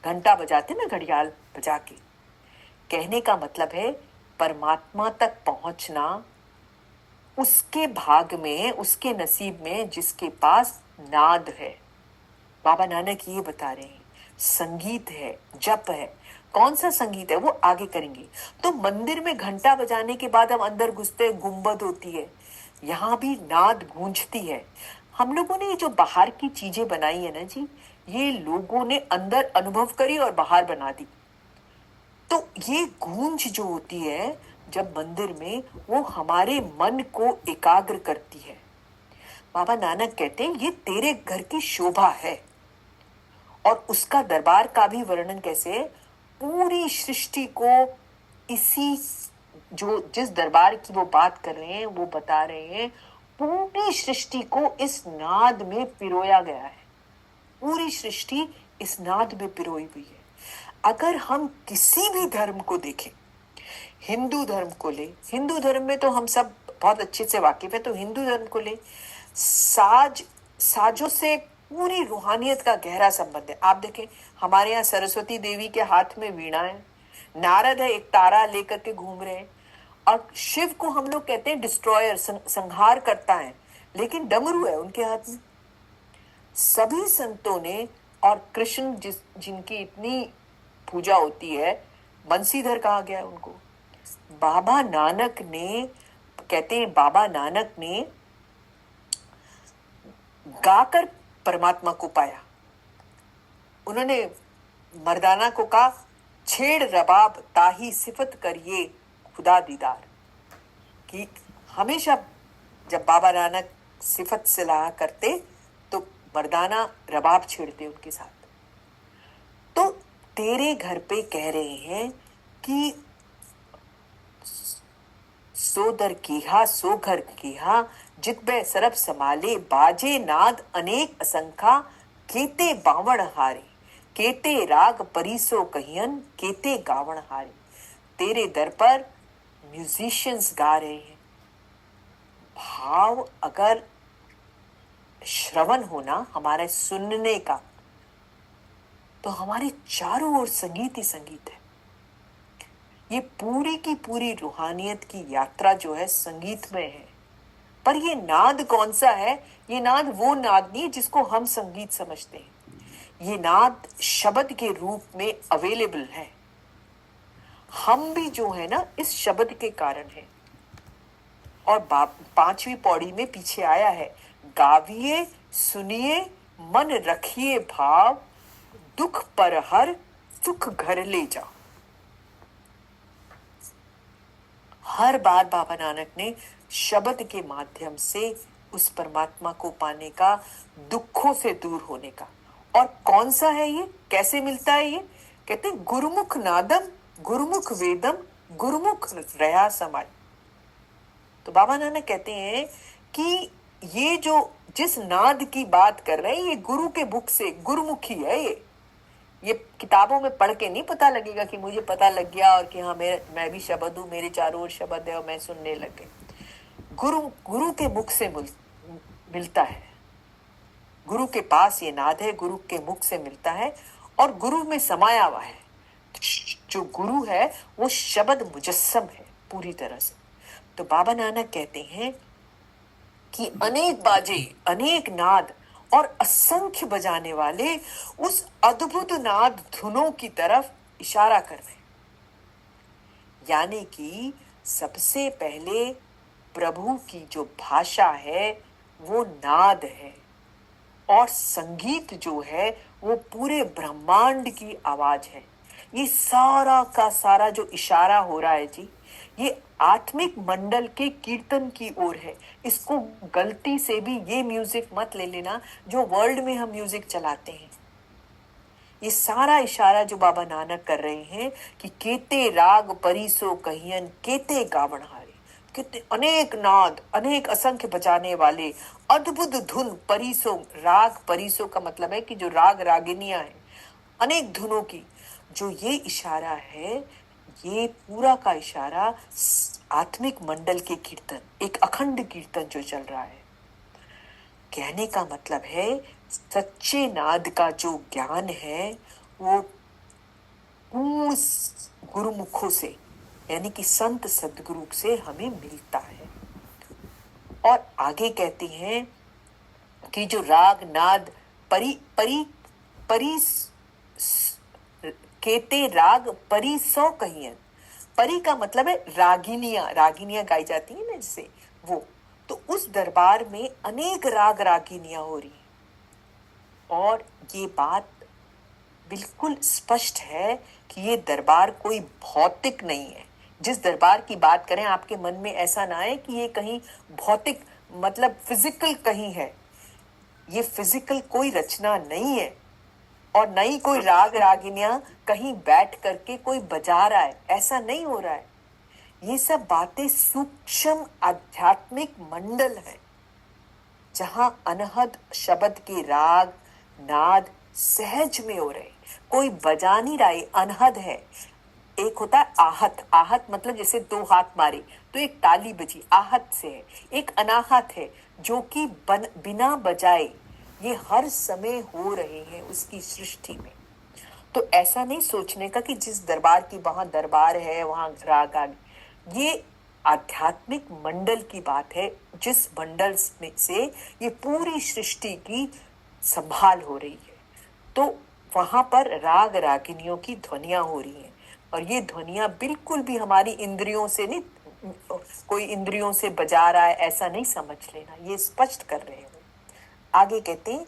घंटा बजाते ना, घड़ियाल बजा के। कहने का मतलब है परमात्मा तक पहुंचना उसके भाग में, उसके नसीब में जिसके पास नाद है। बाबा नानक ये बता रहे हैं, संगीत है, जप है। कौन सा संगीत है वो आगे करेंगे। तो मंदिर में घंटा बजाने के बाद हम अंदर घुसते हैं, गुंबद होती है, यहाँ भी नाद गूंजती है। हम लोगों ने ये जो बाहर की चीजें बनाई है ना जी, ये लोगों ने अंदर अनुभव करी और बाहर बना दी। तो ये गूंज जो होती है जब मंदिर में, वो हमारे मन को एकाग्र करती है। बाबा नानक कहते हैं ये तेरे घर की शोभा है। और उसका दरबार का भी वर्णन कैसे है? पूरी सृष्टि को इसी, जो जिस दरबार की वो बात कर रहे हैं वो बता रहे हैं, पूरी सृष्टि को इस नाद में पिरोया गया है। पूरी सृष्टि इस नाद में पिरोई हुई है। अगर हम किसी भी धर्म को देखें, हिंदू धर्म को ले, हिंदू धर्म में तो हम सब बहुत अच्छे से वाकिफ है, तो हिंदू धर्म को ले, साजों से पूरी रूहानियत का गहरा संबंध है। आप देखें हमारे यहाँ सरस्वती देवी के हाथ में वीणा है, नारद है एक तारा लेकर के घूम रहे हैं, और शिव को हम लोग कहते हैं डिस्ट्रॉयर, संहार करता है, लेकिन डमरू है उनके हाथ में। सभी संतों ने, और कृष्ण जिनकी इतनी पूजा होती है, बंसीधर कहा गया उनको। बाबा नानक ने, कहते हैं बाबा नानक ने गाकर परमात्मा को पाया। उन्होंने मर्दाना को कहा, छेड़ रबाब ताही सिफत करिए खुदा दीदार। कि हमेशा जब बाबा नानक सिफत सलाह करते तो मर्दाना रबाब छेड़ते उनके साथ। तो तेरे घर पे कह रहे हैं कि सो दर कीहा सो घर कीहा, जितबे सरब समाले, बाजे नाद अनेक असंखा, केते बावण हारे, केते राग परिसो कहियन, केते गावण हारे। तेरे दर पर म्यूजिशियंस गा रहे हैं। भाव अगर श्रवण होना, हमारे सुनने का, तो हमारे चारों ओर संगीत ही संगीत है। ये पूरी की पूरी रूहानियत की यात्रा जो है संगीत में है। पर ये नाद कौन सा है? ये नाद वो नाद नहीं जिसको हम संगीत समझते हैं। ये नाद शब्द के रूप में अवेलेबल है। हम भी जो है ना इस शब्द के कारण है। और 5वीं पौड़ी में पीछे आया है, गाविए सुनिए मन रखिए भाव, दुख पर हर सुख घर ले जाओ। हर बार बाबा नानक ने शब्द के माध्यम से उस परमात्मा को पाने का, दुखों से दूर होने का। और कौन सा है ये, कैसे मिलता है ये? कहते हैं गुरुमुख नादम, गुरुमुख वेदम, गुरुमुख रया समाई। तो बाबा नानक कहते हैं कि ये जो जिस नाद की बात कर रहे हैं ये गुरु के मुख से, गुरुमुखी है। ये किताबों में पढ़ के नहीं पता लगेगा कि मुझे पता लग गया और कि हाँ मैं भी शब्द हूँ, मेरे चारों ओर शब्द है और मैं सुनने लग गई। गुरु के मुख से मिलता है। गुरु के पास ये नाद है, गुरु के मुख से मिलता है और गुरु में समाया हुआ है। जो गुरु है वो शब्द मुजस्सम है पूरी तरह से। तो बाबा नानक कहते हैं कि अनेक बाजे, अनेक नाद और असंख्य बजाने वाले उस अद्भुत नाद धुनों की तरफ इशारा कर रहे हैं। यानी कि सबसे पहले प्रभु की जो भाषा है वो नाद है और संगीत जो है वो पूरे ब्रह्मांड की आवाज है। ये सारा का सारा जो इशारा हो रहा है जी, ये आत्मिक मंडल के कीर्तन की ओर है। इसको गलती से भी ये म्यूजिक मत ले लेना जो वर्ल्ड में हम म्यूजिक चलाते हैं। ये सारा इशारा जो बाबा नानक कर रहे हैं कि केते राग परिसो कहियन केते गावण हारे, कितने अनेक नाद, अनेक असंख्य बजाने वाले अद्भुत धुन। परिसो, राग परिसो का मतलब है कि जो राग रागिनियां हैं, अनेक धुनों की जो ये इशारा है, ये पूरा का इशारा आत्मिक मंडल के कीर्तन, एक अखंड कीर्तन जो चल रहा है। कहने का मतलब है सच्चे नाद का जो ज्ञान है वो पूर्ण गुरुमुखों से, यानी कि संत सदगुरु से हमें मिलता है। और आगे कहते हैं कि जो राग नाद परी परी परी केते राग परी सौ कहियन। परी का मतलब है रागिनियां, रागिनियां गाई जाती है ना जैसे वो। तो उस दरबार में अनेक राग रागिनियां हो रही हैं और ये बात बिल्कुल स्पष्ट है कि ये दरबार कोई भौतिक नहीं है। जिस दरबार की बात करें आपके मन में ऐसा ना आए कि ये कहीं भौतिक मतलब फिजिकल कहीं है। ये फिजिकल कोई रचना नहीं है और नहीं कोई राग रागिनियां कहीं बैठ करके कोई बजा रहा है, ऐसा नहीं हो रहा है। ये सब बातें सूक्ष्म आध्यात्मिक मंडल है जहां अनहद शब्द के राग नाद सहज में हो रहे, कोई बजा नहीं रहा है, अनहद है। एक होता है आहत, आहत मतलब जैसे दो हाथ मारे तो एक ताली बजी, आहत से है। एक अनाहत है जो कि बिना बजाए ये हर समय हो रहे हैं उसकी सृष्टि में। तो ऐसा नहीं सोचने का कि जिस दरबार की वहां दरबार है वहां राग आ, ये आध्यात्मिक मंडल की बात है जिस मंडल में से ये पूरी सृष्टि की संभाल हो रही है। तो वहां पर राग रागिनियों की ध्वनियां हो रही हैं और ये ध्वनियां बिल्कुल भी हमारी इंद्रियों से नहीं, कोई इंद्रियों से बजा रहा है ऐसा नहीं समझ लेना, ये स्पष्ट कर रहे हैं। आगे कहते हैं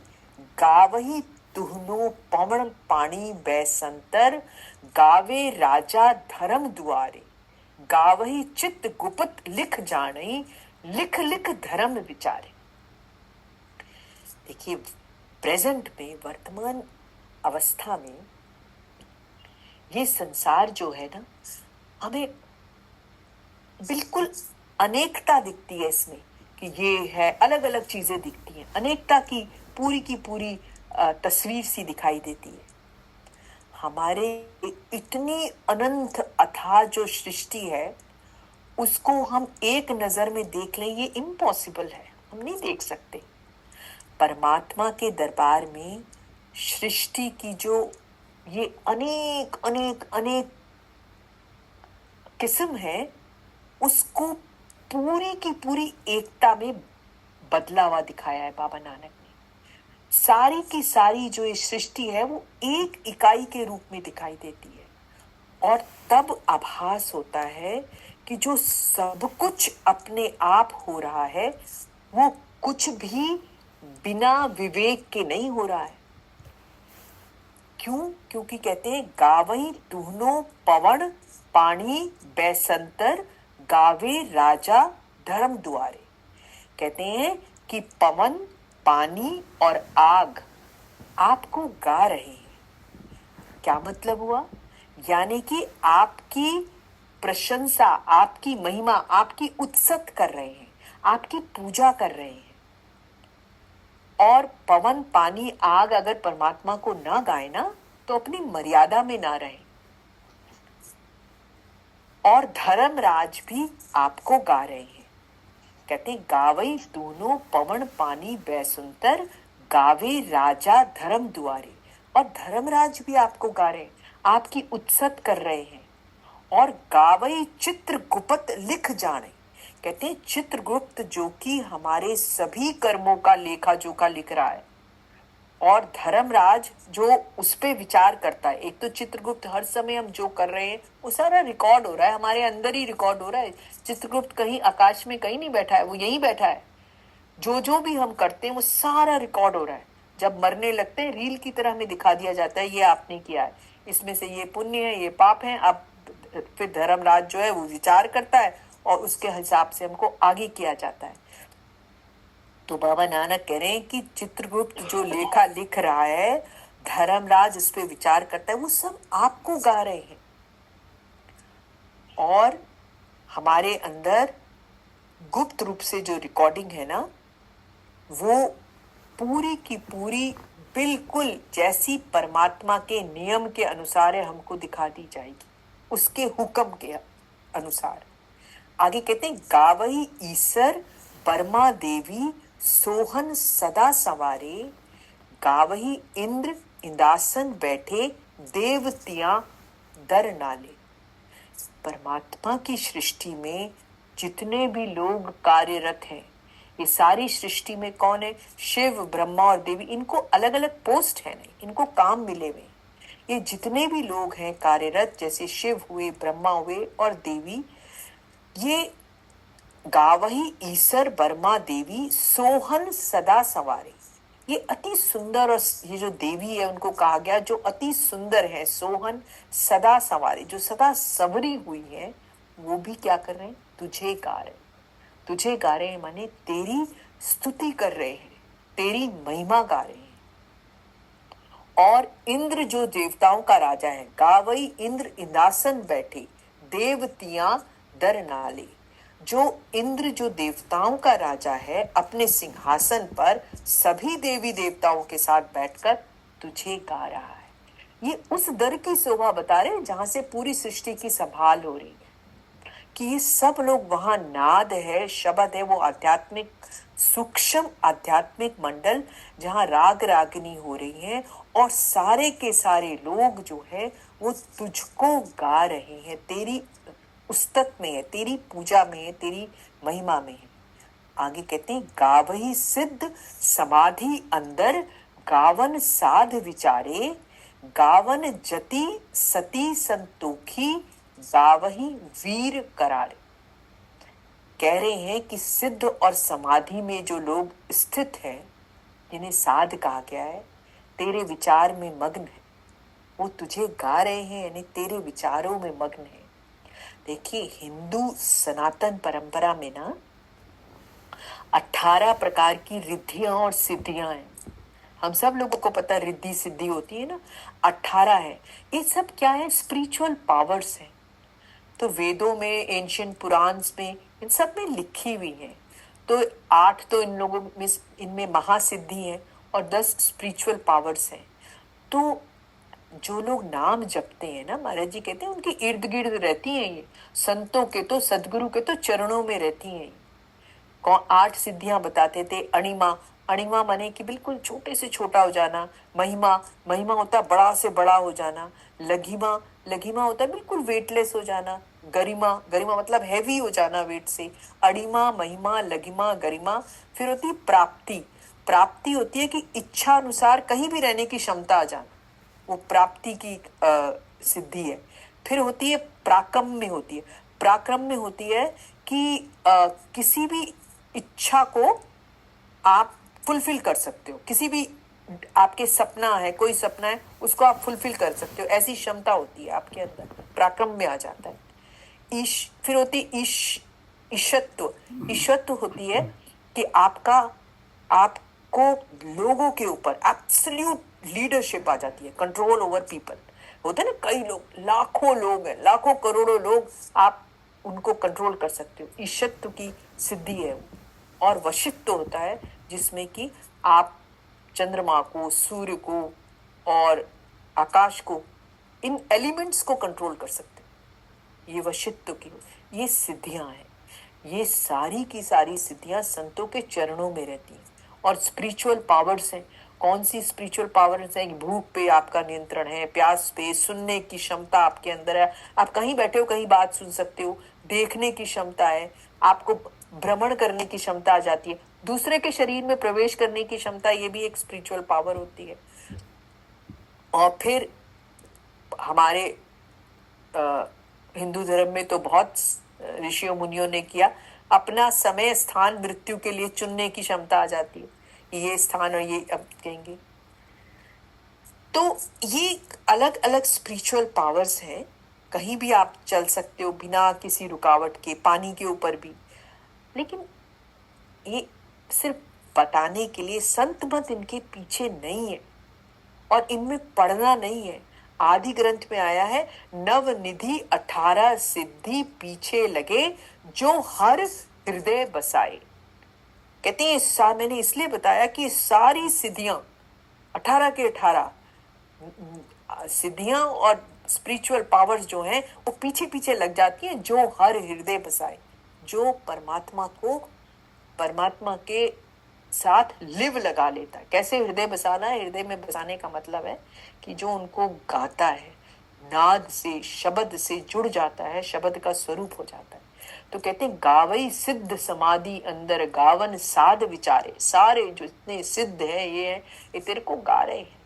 गावही तुहनो पवन पानी बैसंतर, गावे राजा धर्म दुआरे, गावही चित्त गुप्त लिख जाने, लिख लिख धर्म विचारे। देखिए प्रेजेंट में, वर्तमान अवस्था में ये संसार जो है ना, हमें बिल्कुल अनेकता दिखती है इसमें कि ये है, अलग अलग चीजें दिखती हैं, अनेकता की पूरी तस्वीर सी दिखाई देती है। हमारे इतनी अनंत अथाह जो सृष्टि है उसको हम एक नजर में देख लें ये इम्पॉसिबल है, हम नहीं देख सकते। परमात्मा के दरबार में सृष्टि की जो ये अनेक अनेक अनेक किस्म है उसको पूरी की पूरी एकता में बदला हुआ दिखाया है बाबा नानक ने। सारी की सारी जो ये सृष्टि है वो एक इकाई के रूप में दिखाई देती है और तब आभास होता है कि जो सब कुछ अपने आप हो रहा है वो कुछ भी बिना विवेक के नहीं हो रहा है। क्यों? क्योंकि कहते हैं गावई तुहनो पवन पानी बैसंतर, गावे राजा धर्म दुआरे। कहते हैं कि पवन, पानी और आग आपको गा रहे हैं। क्या मतलब हुआ? यानी कि आपकी प्रशंसा, आपकी महिमा, आपकी उत्सत कर रहे हैं, आपकी पूजा कर रहे हैं। और पवन, पानी, आग अगर परमात्मा को ना गाए ना तो अपनी मर्यादा में ना रहे। और धर्मराज भी आपको गा रहे हैं। कहते गावई दोनों पवन पानी बैसुंतर, गावे राजा धर्म दुआरे। और धर्मराज भी आपको गा रहे हैं, आपकी उत्सत कर रहे हैं। और गावई चित्रगुप्त लिख जाने। कहते हैं चित्रगुप्त जो कि हमारे सभी कर्मों का लेखा जोखा लिख रहा है, और धर्मराज जो उस पे विचार करता है। एक तो चित्रगुप्त हर समय हम जो कर रहे हैं वो सारा रिकॉर्ड हो रहा है, हमारे अंदर ही रिकॉर्ड हो रहा है। चित्रगुप्त कहीं आकाश में कहीं नहीं बैठा है, वो यहीं बैठा है। जो जो भी हम करते हैं वो सारा रिकॉर्ड हो रहा है। जब मरने लगते हैं रील की तरह हमें दिखा दिया जाता है, ये आपने किया है, इसमें से ये पुण्य है, ये पाप है। अब फिर धर्मराज जो है वो विचार करता है और उसके हिसाब से हमको आगे किया जाता है। तो बाबा नानक कह रहे हैं कि चित्रगुप्त जो लेखा लिख रहा है, धर्मराज इस पे विचार करता है, वो सब आपको गा रहे हैं। और हमारे अंदर गुप्त रूप से जो रिकॉर्डिंग है ना, वो पूरी की पूरी बिल्कुल जैसी परमात्मा के नियम के अनुसार हमको दिखा दी जाएगी, उसके हुक्म के अनुसार। आगे कहते हैं गावही ईसर बर्मा देवी, सोहन सदा सवारे, गावही इंद्र इंदासन बैठे, देवतियां दर नाले। परमात्मा की सृष्टि में जितने भी लोग कार्यरत हैं, ये सारी सृष्टि में कौन है? शिव, ब्रह्मा और देवी। इनको अलग अलग पोस्ट है नहीं, इनको काम मिले हुए। ये जितने भी लोग हैं कार्यरत, जैसे शिव हुए, ब्रह्मा हुए और देवी, ये गावही ईसर बर्मा देवी, सोहन सदा सवारी। ये अति सुंदर, और ये जो देवी है उनको कहा गया जो अति सुंदर है, सोहन सदा सवारी, जो सदा सवरी हुई है, वो भी क्या कर रहे हैं? तुझे गा रहे, तुझे गा रहे हैं, माने तेरी स्तुति कर रहे हैं, तेरी महिमा गा रहे हैं। और इंद्र जो देवताओं का राजा है, गावई इंद्र इंदासन बैठे, देवतियां दर नाले। जो इंद्र जो देवताओं का राजा है, अपने सिंहासन पर सभी देवी देवताओं के साथ बैठकर तुझे गा रहा है। ये उस दर की शोभा बता रहे हैं जहां से पूरी सृष्टि की संभाल हो रही है, कि ये सब लोग वहां, नाद है, शब्द है, वो आध्यात्मिक, सूक्ष्म आध्यात्मिक मंडल जहां राग रागिनी हो रही है, और सारे के सारे लोग जो है वो तुझको गा रहे हैं, तेरी उस्तत में है, तेरी पूजा में है, तेरी महिमा में है। आगे कहते हैं गावही सिद्ध समाधि अंदर, गावन साध विचारे, गावन जति सती संतोखी, गावही वीर करारे। कह रहे हैं कि सिद्ध और समाधि में जो लोग स्थित हैं, जिन्हें साध कहा गया है, तेरे विचार में मग्न है, वो तुझे गा रहे हैं, यानी तेरे विचारों में मग्न है। देखिए हिंदू सनातन परंपरा में ना 18 प्रकार की रिद्धियां और सिद्धियां हैं। हम सब लोगों को पता रिद्धि सिद्धि होती है ना, 18 है। ये सब क्या है? स्पिरिचुअल पावर्स हैं। तो वेदों में, एंशियंट पुराण्स में, इन सब में लिखी हुई है। तो 8 तो इन लोगों में, इनमें महासिद्धि है, और 10 स्पिरिचुअल पावर्स हैं। तो जो लोग नाम जपते हैं ना, महाराज जी कहते हैं उनके इर्द गिर्द रहती हैं ये, संतों के तो, सदगुरु के तो चरणों में रहती हैं। 8 सिद्धियां बताते थे। अणिमा, अणिमा माने कि बिल्कुल छोटे से छोटा हो जाना। महिमा, महिमा होता है बड़ा से बड़ा हो जाना। लघिमा, लघिमा होता है बिल्कुल वेटलेस हो जाना। गरिमा, गरिमा मतलब हैवी हो जाना वेट से। अणिमा, महिमा, लघिमा, गरिमा। फिर होती है प्राप्ति। प्राप्ति होती है कि इच्छा अनुसार कहीं भी रहने की क्षमता आ जाना, वो प्राप्ति की सिद्धि है। फिर होती है प्राकम्य, होती है प्राकम्य होती है कि किसी भी इच्छा को आप फुलफिल कर सकते हो। किसी भी आपके सपना है, कोई सपना है, उसको आप फुलफिल कर सकते हो, ऐसी क्षमता होती है आपके अंदर, प्राकम्य आ जाता है। फिर होती है ईशत्व। ईशत्व होती है कि आपको लोगों के ऊपर एब्सोल्यूट लीडरशिप आ जाती है, कंट्रोल ओवर पीपल। होते हैं ना, कई लोग, लाखों लोग हैं, लाखों करोड़ों लोग, आप उनको कंट्रोल कर सकते हो। ईशत्व की सिद्धि है वो। और वशित्व होता है जिसमें कि आप चंद्रमा को, सूर्य को और आकाश को, इन एलिमेंट्स को कंट्रोल कर सकते हो। ये वशित्व की, ये सिद्धियां हैं। ये सारी की सारी सिद्धियां संतों के चरणों में रहती हैं। और स्पिरिचुअल पावर्स हैं। कौन सी स्पिरिचुअल पावर्स हैं? भूख पे आपका नियंत्रण है, प्यास पे, सुनने की क्षमता आपके अंदर है, आप कहीं बैठे हो कहीं बात सुन सकते हो, देखने की क्षमता है, आपको भ्रमण करने की क्षमता आ जाती है, दूसरे के शरीर में प्रवेश करने की क्षमता, ये भी एक स्पिरिचुअल पावर होती है। और फिर हमारे हिंदू धर्म में तो बहुत ऋषियों मुनियों ने किया, अपना समय स्थान मृत्यु के लिए चुनने की क्षमता आ जाती है, ये स्थान और ये अब कहेंगे। तो ये अलग अलग स्पिरिचुअल पावर्स हैं। कहीं भी आप चल सकते हो बिना किसी रुकावट के, पानी के ऊपर भी। लेकिन ये सिर्फ बताने के लिए, संत मत इनके पीछे नहीं है और इनमें पढ़ना नहीं है। आदि ग्रंथ में आया है, नव निधि 18 सिद्धि पीछे लगे, जो हर हृदय बसाए। कहते हैं मैंने इसलिए बताया कि सारी सिद्धियां 18 के 18 सिद्धियां और स्पिरिचुअल पावर्स जो हैं वो पीछे पीछे लग जाती हैं, जो हर हृदय बसाए, जो परमात्मा को, परमात्मा के साथ लिव लगा लेता है। कैसे हृदय बसाना है? हृदय में बसाने का मतलब है कि जो उनको गाता है, नाद से, शब्द से जुड़ जाता है, शब्द का स्वरूप हो जाता है। तो कहते हैं, गावई सिद्ध समाधि अंदर गावन साध विचारे। सारे जो इतने सिद्ध है, ये तेरे को गा रहे हैं।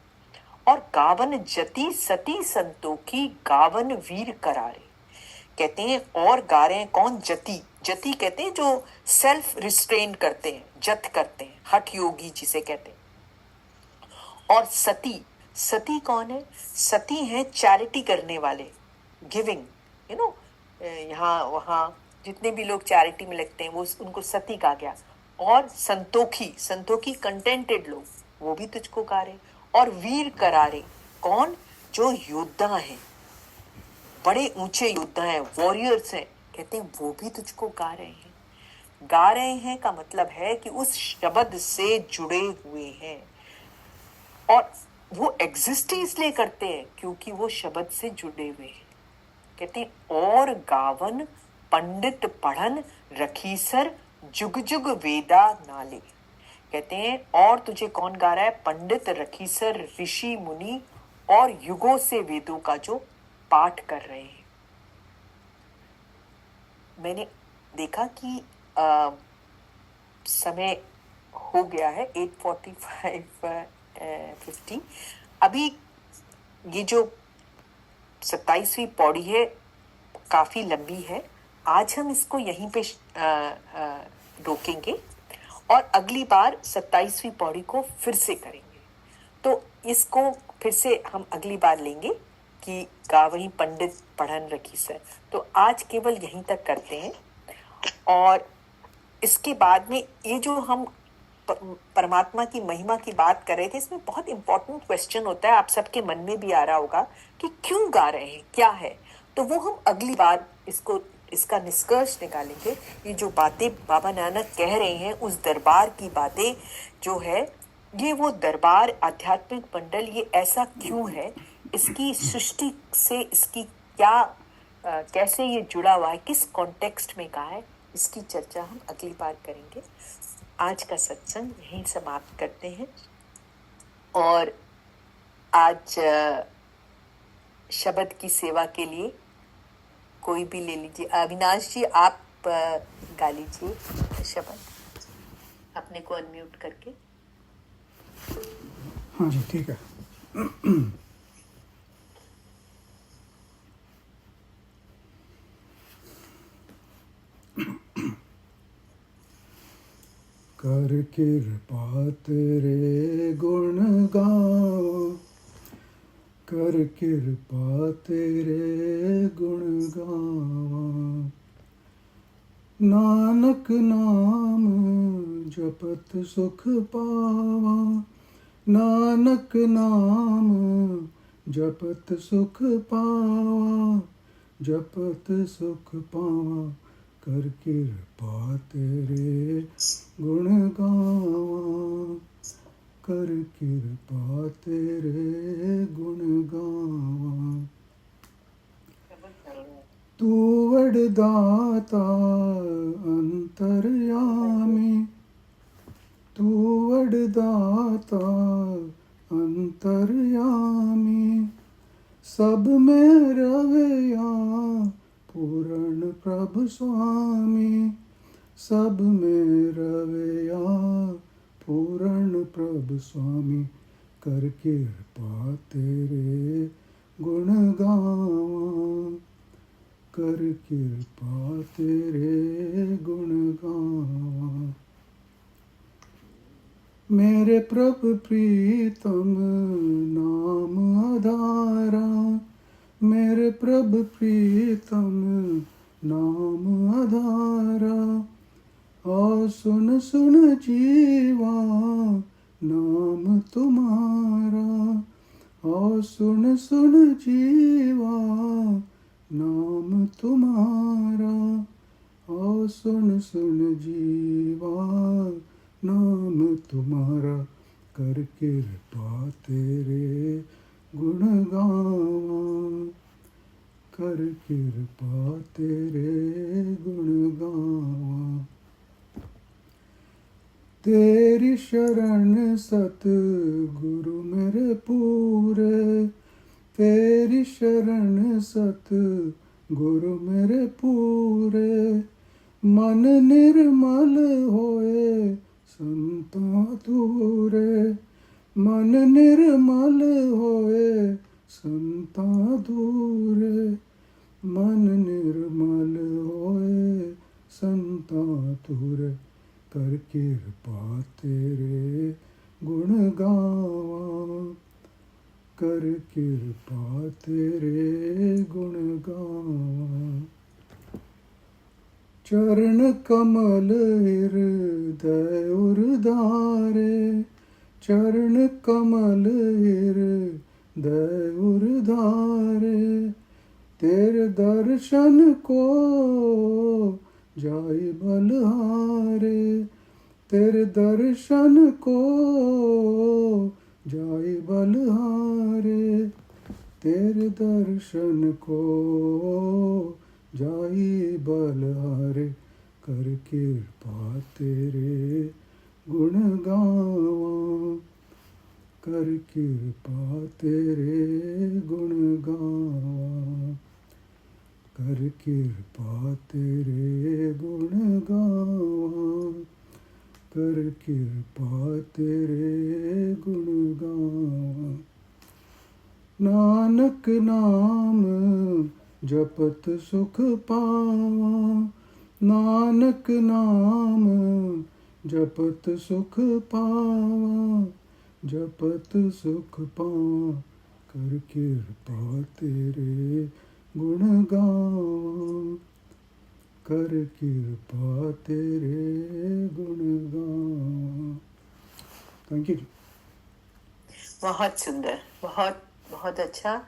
और गावन जति सती संतोखी, गावन वीर करारे। कहते हैं और गा रहे हैं कौन? जति। जति कहते हैं जो सेल्फ रिस्ट्रेन करते हैं, जत करते हैं, हठ योगी जिसे कहते हैं। और सती, सती कौन है? सती है चैरिटी करने वाले, गिविंग, यू नो, यहाँ वहाँ जितने भी लोग चैरिटी में लगते हैं वो उनको सती कहा गया। और संतोखी, संतोखी कंटेंटेड लोग, वो भी तुझको गा रहे। और वीर करारे, कौन? जो योद्धा हैं, बड़े ऊंचे योद्धा हैं, वॉरियर्स हैं, कहते हैं वो भी तुझको गा रहे हैं। गा रहे हैं का मतलब है कि उस शब्द से जुड़े हुए हैं। और वो एग्जिस्ट इसलिए करते हैं क्योंकि वो शब्द से जुड़े हुए हैं। कहते हैं और गावन पंडित पढ़न रखीसर, जुग जुग वेदा नाले। कहते हैं और तुझे कौन गा रहा है? पंडित, रखीसर, ऋषि मुनि और युगों से वेदों का जो पाठ कर रहे हैं। मैंने देखा कि समय हो गया है 8:45 50। अभी ये जो 27वीं पौड़ी है काफी लंबी है, आज हम इसको यहीं पे रोकेंगे और अगली बार 27वीं पौड़ी को फिर से करेंगे। तो इसको फिर से हम अगली बार लेंगे कि गावही पंडित पढ़न रखी सर। तो आज केवल यहीं तक करते हैं। और इसके बाद में ये जो हम परमात्मा की महिमा की बात कर रहे थे, इसमें बहुत इंपॉर्टेंट क्वेश्चन होता है, आप सबके मन में भी आ रहा होगा कि क्यों गा रहे हैं, क्या है। तो वो हम अगली बार इसका निष्कर्ष निकालेंगे। ये जो बातें बाबा नानक कह रहे हैं, उस दरबार की बातें जो है, ये वो दरबार आध्यात्मिक मंडल ये ऐसा क्यों है, इसकी सृष्टि से इसकी क्या कैसे ये जुड़ा हुआ है, किस कॉन्टेक्स्ट में कहा है, इसकी चर्चा हम अगली बार करेंगे। आज का सत्संग यहीं समाप्त करते हैं। और आज शब्द की सेवा के लिए कोई भी ले लीजिए। अविनाश जी आप गा लीजिए शब्द अपने को अनम्यूट करके। हाँ जी ठीक है। कर कृपा तेरे गुण गाओ, कर कृपा तेरे गुण गावा, नानक नाम जपत सुख पावा, नानक नाम जपत सुख पावा, जपत सुख पावा, कर कृपा तेरे गुण गावा, कर कृपा तेरे गुण गावा। तू वरदाता अंतर्यामी, तू वरदाता अंतर्यामी, सब में रवैया पूर्ण प्रभु स्वामी, सब में रवैया पूर्ण प्रभु स्वामी, कर कृपा तेरे गुण गावा, कर कृपा तेरे गुण गावा। मेरे प्रभु प्रीतम नाम आधारा, मेरे प्रभु प्रीतम नाम आधारा, और सुन सुन जीवा नाम तुम्हारा, और सुन सुन जीवा नाम तुम्हारा, और सुन सुन जीवा नाम तुम्हारा, कर कृपा तेरे गुण गावा, कर कृपा तेरे गुण गावा। तेरी शरण सत गुरु मेरे पूरे, तेरी शरण सत गुरु मेरे पूरे, मन निर्मल होए संता दूरे, मन निर्मल होए संता दूरे, मन निर्मल होए संता दूरे, कर कृपा तेरे गुण गावा, कर कृपा तेरे गुण गावा। चरण कमल हृदय उर्धारे, चरण कमल हृदय उर्धारे, तेरे दर्शन को जाय बलहारे, तेरे दर्शन को जाय बलहारे, तेरे दर्शन को जाई बलहारे, कर कृपा तेरे गुण गावा, कर कृपा तेरे गुण गावा, कर कृपा तेरे गुण गावा, कर कृपा तेरे गुण गावा। नानक नाम जपत सुख पावा, नानक नाम जपत सुख पावा, जपत सुख पावा, कर कृपा तेरे गुण गावा, कर कृपा तेरे गुण गावा। Thank you. बहुत सुंदर, बहुत बहुत अच्छा।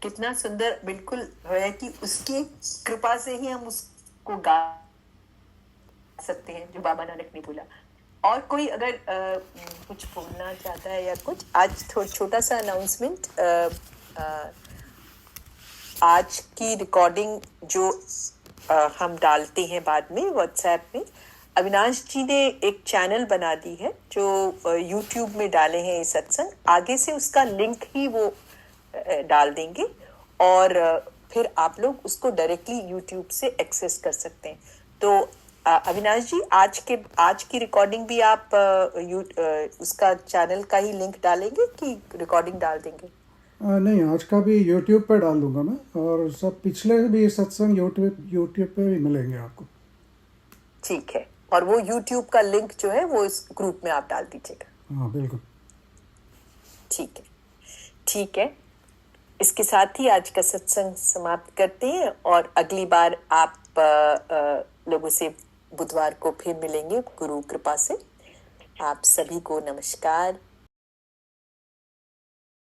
कितना सुंदर, बिल्कुल है कि उसकी कृपा से ही हम उसको गा सकते हैं जो बाबा नानक ने बोला। और कोई अगर कुछ बोलना चाहता है या कुछ, आज छोटा सा अनाउंसमेंट, आज की रिकॉर्डिंग जो हम डालते हैं बाद में व्हाट्सएप में, अविनाश जी ने एक चैनल बना दी है जो यूट्यूब में डाले हैं ये सत्संग। आगे से उसका लिंक ही वो डाल देंगे और फिर आप लोग उसको डायरेक्टली यूट्यूब से एक्सेस कर सकते हैं। तो अविनाश जी, आज की रिकॉर्डिंग भी आप उसका चैनल का ही लिंक डालेंगे कि रिकॉर्डिंग डाल देंगे? नहीं, आज का भी यूट्यूब पे डाल दूंगा मैं, और सब पिछले भी सत्संग यूट्यूब पे भी मिलेंगे आपको। ठीक है, और वो यूट्यूब का लिंक जो है वो इस ग्रुप में आप डाल दीजिएगा। हाँ बिल्कुल, ठीक है, ठीक है। इसके साथ ही आज का सत्संग समाप्त करते हैं और अगली बार आप लोगों से बुधवार को फिर मिलेंगे गुरु कृपा से। आप सभी को नमस्कार।